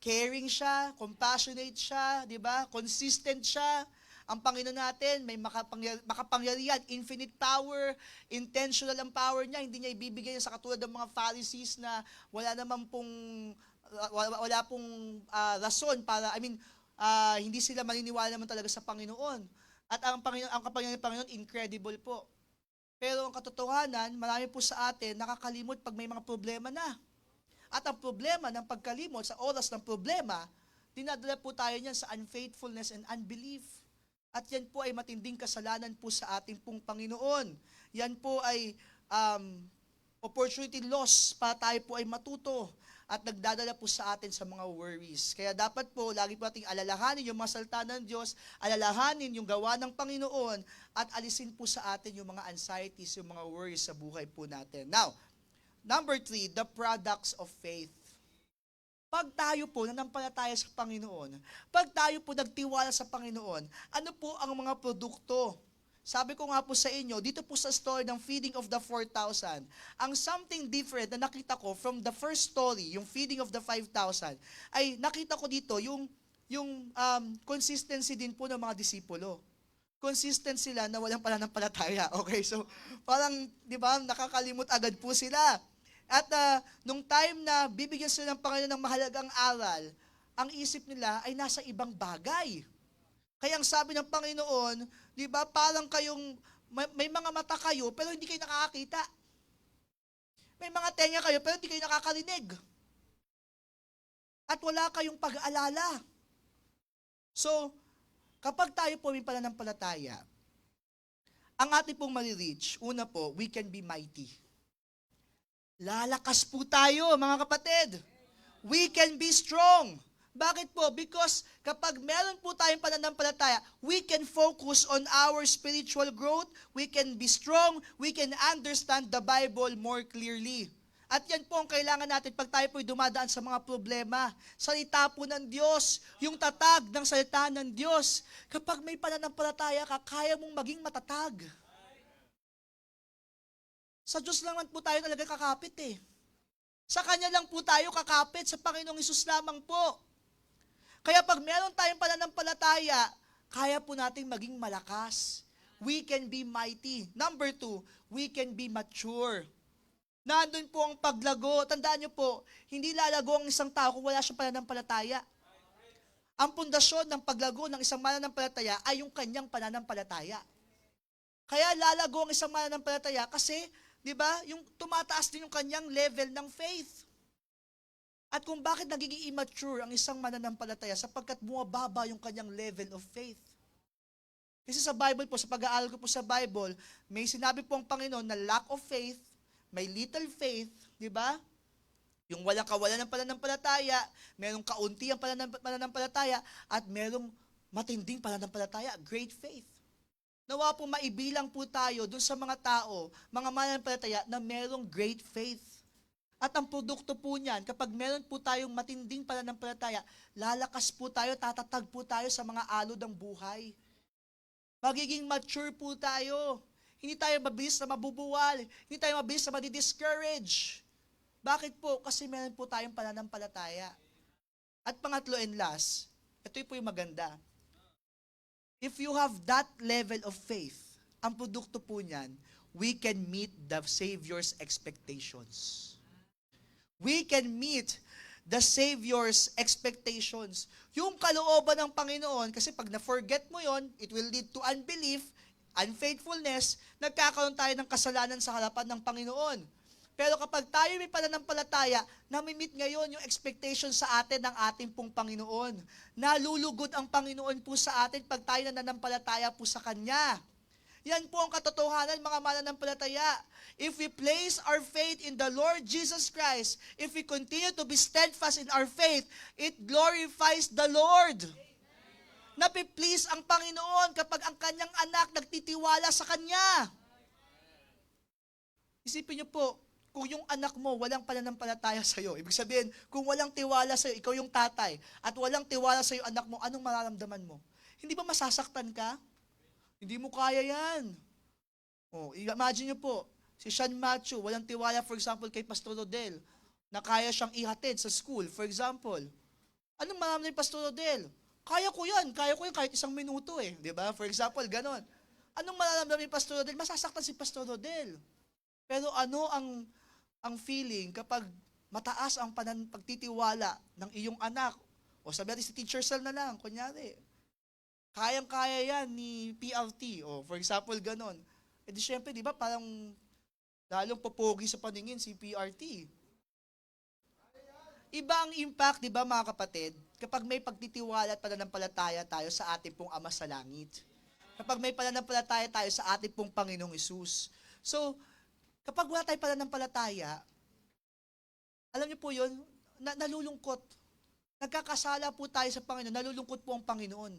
S11: caring siya, compassionate siya, di ba? Consistent siya. Ang Panginoon natin, may makapangyarihan, infinite power, intentional ang power niya. Hindi niya ibibigay sa katulad ng mga Pharisees na wala pong rason para, hindi sila maniniwala naman talaga sa Panginoon. At ang kapangyarihan ng Panginoon, incredible po. Pero ang katotohanan, marami po sa atin nakakalimot pag may mga problema na. At ang problema ng pagkalimot sa oras ng problema, dinadala po tayo niyan sa unfaithfulness and unbelief. At yan po ay matinding kasalanan po sa ating pong Panginoon. Yan po ay opportunity loss para tayo po ay matuto at nagdadala po sa atin sa mga worries. Kaya dapat po, lagi po nating alalahanin yung mga salita ng Diyos, alalahanin yung gawa ng Panginoon, at alisin po sa atin yung mga anxieties, yung mga worries sa buhay po natin. Now, number 3, the products of faith. Pag tayo po nanampalataya sa Panginoon, pag tayo po nagtiwala sa Panginoon, ano po ang mga produkto? Sabi ko nga po sa inyo, dito po sa story ng feeding of the 4,000, ang something different na nakita ko from the first story, yung feeding of the 5,000, ay nakita ko dito yung consistency din po ng mga disipulo. Consistent sila na walang pananampalataya. Okay, so parang, di ba, nakakalimot agad po sila. At nung time na bibigyan sila ng Panginoon ng mahalagang aral, ang isip nila ay nasa ibang bagay. Kaya ang sabi ng Panginoon, di ba, parang kayong, may mga mata kayo, pero hindi kayo nakakakita. May mga tenga kayo, pero hindi kayo nakakarinig. At wala kayong pag-aalala. So, kapag tayo po may pananampalataya, ang ating pong marireach, una po, we can be mighty. Lalakas po tayo, mga kapatid. We can be strong. Bakit po? Because kapag meron po tayong pananampalataya, we can focus on our spiritual growth, we can be strong, we can understand the Bible more clearly. At yan po ang kailangan natin pag tayo po'y dumadaan sa mga problema. Salita po ng Diyos, yung tatag ng salita ng Diyos. Kapag may pananampalataya ka, kaya mong maging matatag. Sa Diyos lang po tayo talaga kakapit eh. Sa Kanya lang po tayo kakapit, sa Panginoong Hesus lamang po. Kaya pag meron tayong pananampalataya, kaya po nating maging malakas. We can be mighty. Number 2, we can be mature. Nandun po ang paglago. Tandaan niyo po, hindi lalago ang isang tao kung wala siyang pananampalataya. Ang pundasyon ng paglago ng isang mananampalataya ay yung kanyang pananampalataya. Kaya lalago ang isang mananampalataya kasi, di ba, yung tumataas din yung kanyang level ng faith. At kung bakit nagiging immature ang isang mananampalataya, sapagkat bumababa yung kanyang level of faith. Kasi sa Bible po, sa pag-aaral ko po sa Bible, may sinabi po ang Panginoon na lack of faith, may little faith, di ba? Yung walang kawalan ng pananampalataya, merong kaunti ang pananampalataya, at merong matinding pananampalataya, great faith. Nawa po maibilang po tayo dun sa mga tao, mga mananampalataya na merong great faith. At ang produkto po niyan, kapag meron po tayong matinding pananampalataya, lalakas po tayo, tatatag po tayo sa mga alod ng buhay. Magiging mature po tayo. Hindi tayo mabilis na mabubuwal. Hindi tayo mabilis na madi-discourage. Bakit po? Kasi meron po tayong pananampalataya. At pangatlo and last, ito po yung maganda. If you have that level of faith, ang produkto po niyan, we can meet the Savior's expectations. We can meet the Savior's expectations. Yung kalooban ng Panginoon, kasi pag na-forget mo yon, it will lead to unbelief, unfaithfulness, nagkakaroon tayo ng kasalanan sa harapan ng Panginoon. Pero kapag tayo may pananampalataya, nami-meet ngayon yung expectation sa atin ng ating pong Panginoon. Nalulugod ang Panginoon po sa atin pag tayo nananampalataya po sa Kanya. Yan po ang katotohanan, mga mananampalataya. If we place our faith in the Lord Jesus Christ, if we continue to be steadfast in our faith, it glorifies the Lord. Napi-please ang Panginoon kapag ang Kanyang anak nagtitiwala sa Kanya. Isipin niyo po, kung yung anak mo walang pananampalataya sa iyo, ibig sabihin, kung walang tiwala sa iyo, ikaw yung tatay, at walang tiwala sa iyo anak mo, anong mararamdaman mo? Hindi ba masasaktan ka? Hindi mo kaya yan. Oh, imagine niyo po, si Sean Matthew, walang tiwala, for example, kay Pastor Rodel, na kaya siyang ihatid sa school, for example. Anong mararamdaman ni Pastor Rodel? Kaya ko yan kahit isang minuto eh. Di ba? For example, ganon. Anong mararamdaman ni Pastor Rodel? Masasaktan si Pastor Rodel. Pero ano ang feeling kapag mataas ang pagtitiwala ng iyong anak? O sabi natin si Teacher Sal na lang, kunyari. Kayang-kaya yan ni PRT. O for example, ganon. E di syempre, di ba, parang lalong popogi sa paningin si PRT. Iba ang impact, di ba mga kapatid, kapag may pagtitiwala at pananampalataya tayo sa ating pong Ama sa Langit. Kapag may pananampalataya tayo sa ating pong Panginoong Hesus. So, kapag wala tayong pananampalataya, alam niyo po yun, nalulungkot. Nagkakasala po tayo sa Panginoon, nalulungkot po ang Panginoon.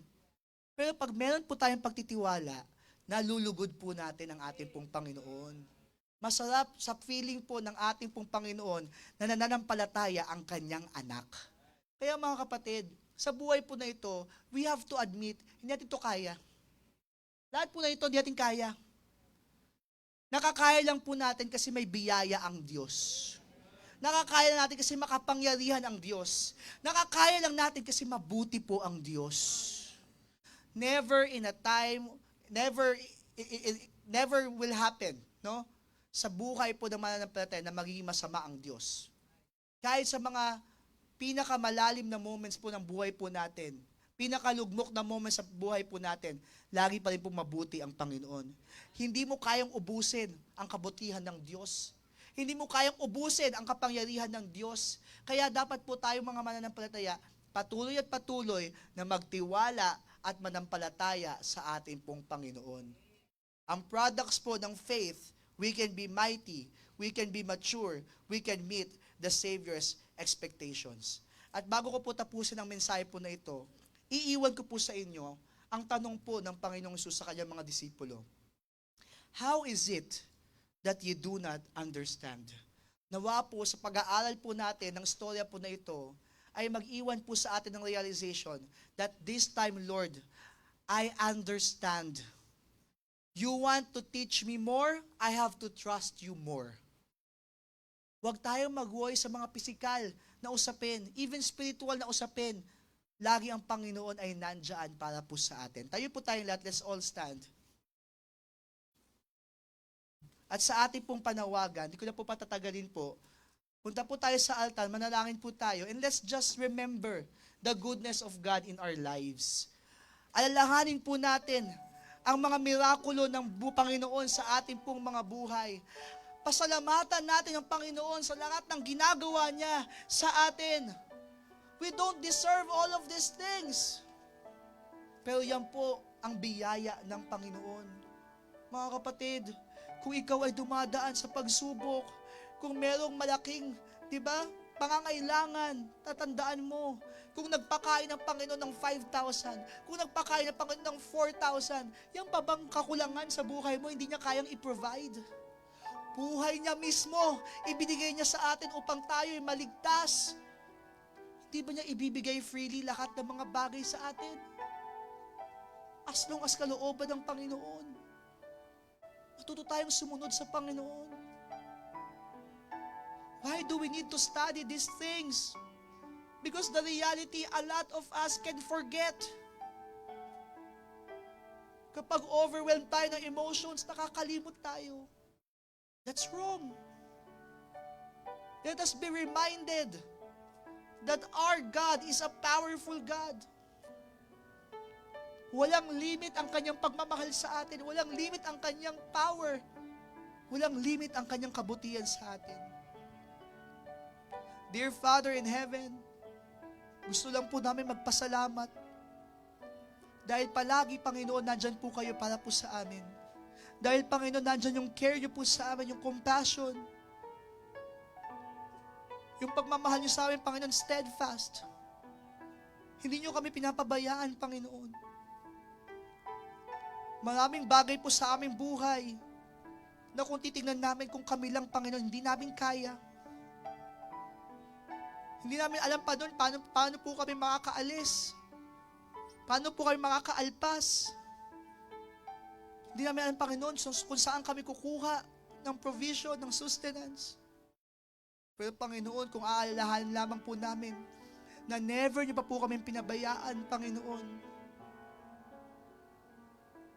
S11: Pero pag meron po tayong pagtitiwala, nalulugod po natin ang ating pong Panginoon. Masarap sa feeling po ng ating pong Panginoon na nananampalataya ang kanyang anak. Kaya mga kapatid, sa buhay po na ito, we have to admit, hindi natin ito kaya. Lahat po na ito, hindi natin kaya. Nakakaya lang po natin kasi may biyaya ang Diyos. Nakakaya lang natin kasi makapangyarihan ang Diyos. Nakakaya lang natin kasi mabuti po ang Diyos. Never in a time, never will happen, no? Sa buhay po ng mananampalataya na magiging masama ang Diyos. Kahit sa mga pinakamalalim na moments po ng buhay po natin, pinakalugmok na moments sa buhay po natin, lagi pa rin po mabuti ang Panginoon. Hindi mo kayang ubusin ang kabutihan ng Diyos. Hindi mo kayang ubusin ang kapangyarihan ng Diyos. Kaya dapat po tayo mga mananampalataya, patuloy at patuloy na magtiwala at manampalataya sa ating pong Panginoon. Ang products po ng faith, we can be mighty, we can be mature, we can meet the Savior's expectations. At bago ko po tapusin ang mensahe po na ito, iiwan ko po sa inyo ang tanong po ng Panginoong Hesus sa kanyang mga disipulo. How is it that you do not understand? Nawa po sa pag-aaral po natin ng storya po na ito, ay mag-iwan po sa atin ng realization that this time, Lord, I understand. You want to teach me more? I have to trust you more. Huwag tayong mag-worry sa mga pisikal na usapin, even spiritual na usapin. Lagi ang Panginoon ay nandyan para po sa atin. Tayo po tayong lahat, let's all stand. At sa ating pong panawagan, hindi ko na po patatagalin po, punta po tayo sa altar, manalangin po tayo, and let's just remember the goodness of God in our lives. Alalahanin po natin ang mga mirakulo ng Panginoon sa ating pong mga buhay. Pasalamatan natin ang Panginoon sa lahat ng ginagawa niya sa atin. We don't deserve all of these things. Pero yan po ang biyaya ng Panginoon. Mga kapatid, kung ikaw ay dumadaan sa pagsubok, kung merong malaking, pangangailangan, tatandaan mo, kung nagpakain ng Panginoon ng 5,000, kung nagpakain ng Panginoon ng 4,000, yan pa bang kakulangan sa buhay mo, hindi niya kayang i-provide? Buhay niya mismo, ibinigay niya sa atin upang tayo ay maligtas. Hindi ba niya ibibigay freely lahat ng mga bagay sa atin? As long as kalooban ng Panginoon. Matuto tayong sumunod sa Panginoon. Why do we need to study these things? Because the reality, a lot of us can forget. Kapag overwhelmed tayo ng emotions, nakakalimot tayo. That's wrong. Let us be reminded that our God is a powerful God. Walang limit ang kanyang pagmamahal sa atin. Walang limit ang kanyang power. Walang limit ang kanyang kabutihan sa atin. Dear Father in heaven, gusto lang po namin magpasalamat dahil palagi, Panginoon, nandyan po kayo para po sa amin. Dahil, Panginoon, nandyan yung care niyo po sa amin, yung compassion, yung pagmamahal niyo sa amin, Panginoon, steadfast. Hindi niyo kami pinapabayaan, Panginoon. Maraming bagay po sa aming buhay na kung titingnan namin kung kami lang, Panginoon, hindi namin kaya. Hindi namin alam pa doon paano po kami makakaalis. Paano po kami makakaalpas. Hindi namin alam, Panginoon, kung saan kami kukuha ng provision, ng sustenance. Pero Panginoon, kung aalalahanin lamang po namin na never niyo pa po kami pinabayaan, Panginoon,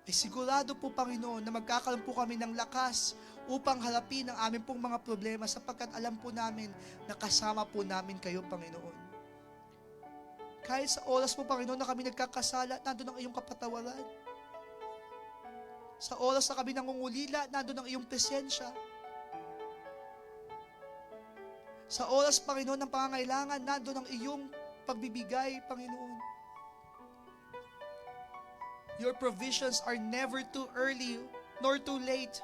S11: ay sigurado po, Panginoon, na magkakaroon po kami ng lakas upang harapin ang aming pong mga problema sapagkat alam po namin na kasama po namin kayo, Panginoon. Kahit sa oras po, Panginoon, na kami nagkakasala, nandun ang iyong kapatawaran. Sa oras na kami nangungulila, nandun ang iyong presensya. Sa oras, Panginoon, ng pangangailangan, nandun ang iyong pagbibigay, Panginoon. Your provisions are never too early nor too late.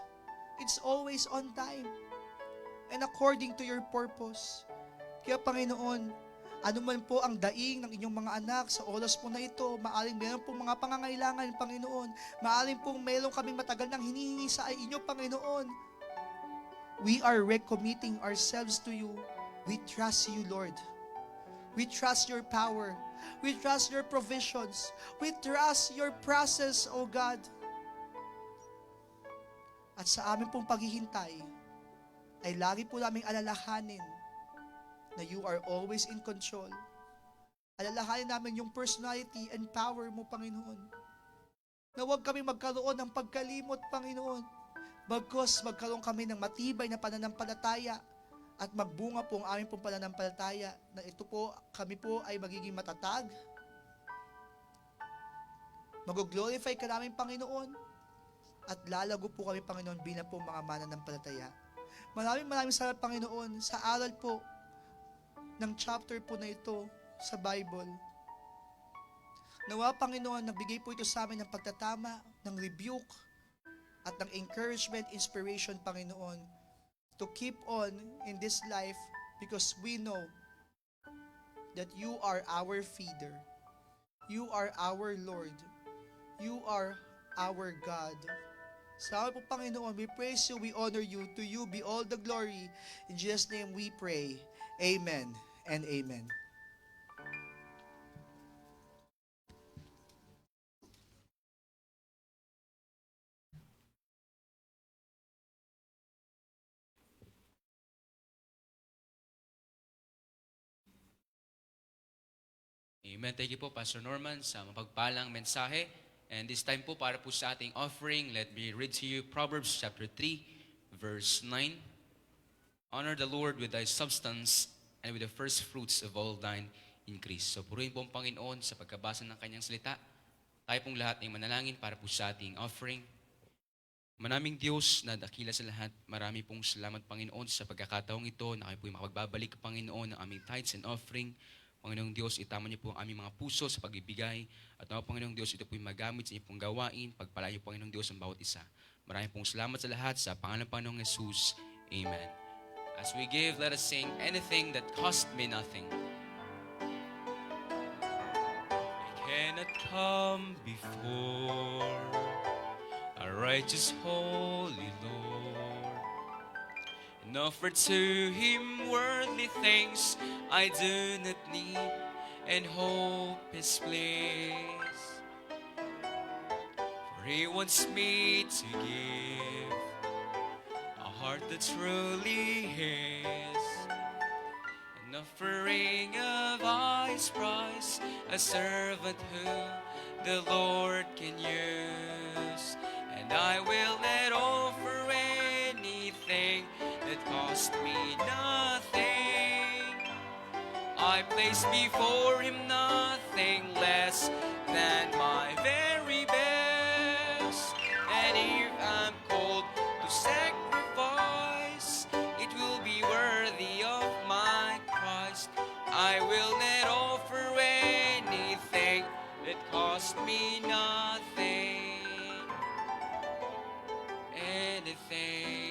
S11: It's always on time and according to your purpose. Kaya, Panginoon, ano man po ang daing ng inyong mga anak sa oras po na ito, maaring meron pong mga pangangailangan, Panginoon. Maaring pong meron kaming matagal nang hinihingi sa inyo, Panginoon. We are recommitting ourselves to you. We trust you, Lord. We trust your power. We trust your provisions. We trust your process, O God. At sa amin pong paghihintay, ay lagi po naming alalahanin na you are always in control. Alalahanin namin yung personality and power mo, Panginoon. Na huwag kami magkaroon ng pagkalimot, Panginoon. Bagkus magkaroon kami ng matibay na pananampalataya at magbunga po ang aming pong pananampalataya na ito po, kami po ay magiging matatag. Mag-glorify ka namin, Panginoon. At lalago po kami, Panginoon, bilang po mga mananampalataya. Maraming salamat, Panginoon, sa aral po ng chapter po na ito sa Bible. Nawa, Panginoon, nagbigay po ito sa amin ng pagtatama, ng rebuke, at ng encouragement, inspiration, Panginoon, to keep on in this life because we know that you are our feeder. You are our Lord. You are our God. Salamat po, Panginoon. We praise you, we honor you. To you be all the glory. In Jesus' name we pray. Amen and amen.
S8: Amen. Thank you po, Pastor Norman, sa mapagpalang mensahe. And this time po, para po sa ating offering, let me read to you Proverbs chapter 3, verse 9. Honor the Lord with thy substance and with the first fruits of all thine increase. So, purihin po ang Panginoon sa pagkabasa ng kanyang salita. Tayo pong lahat ay manalangin para po sa ating offering. Manaming Diyos na dakila sa lahat, marami pong salamat, Panginoon, sa pagkakataong ito na kayo po makapagbabalik, Panginoon, ng aming tithes and offering. Panginoong Diyos, itama niyo po ang aming mga puso sa pag-ibigay. At nawa, Panginoong Diyos, ito po yung magamit sa inyong pong gawain. Pagpalain niyo, Panginoong Diyos, ang bawat isa. Maraming pong salamat sa lahat. Sa pangalan ng Panginoong Jesus. Amen. As we give, let us sing anything that cost me nothing. I cannot come before a righteous, holy Lord and offer to Him worldly things I do not need, and hope His place. For He wants me to give a heart that's truly His, an offering of highest price, a servant who the Lord can use. And I will not offer anything that cost me nothing. I place before Him nothing less than my very best. And if I'm called to sacrifice, it will be worthy of my Christ. I will not offer anything that cost me nothing. Anything.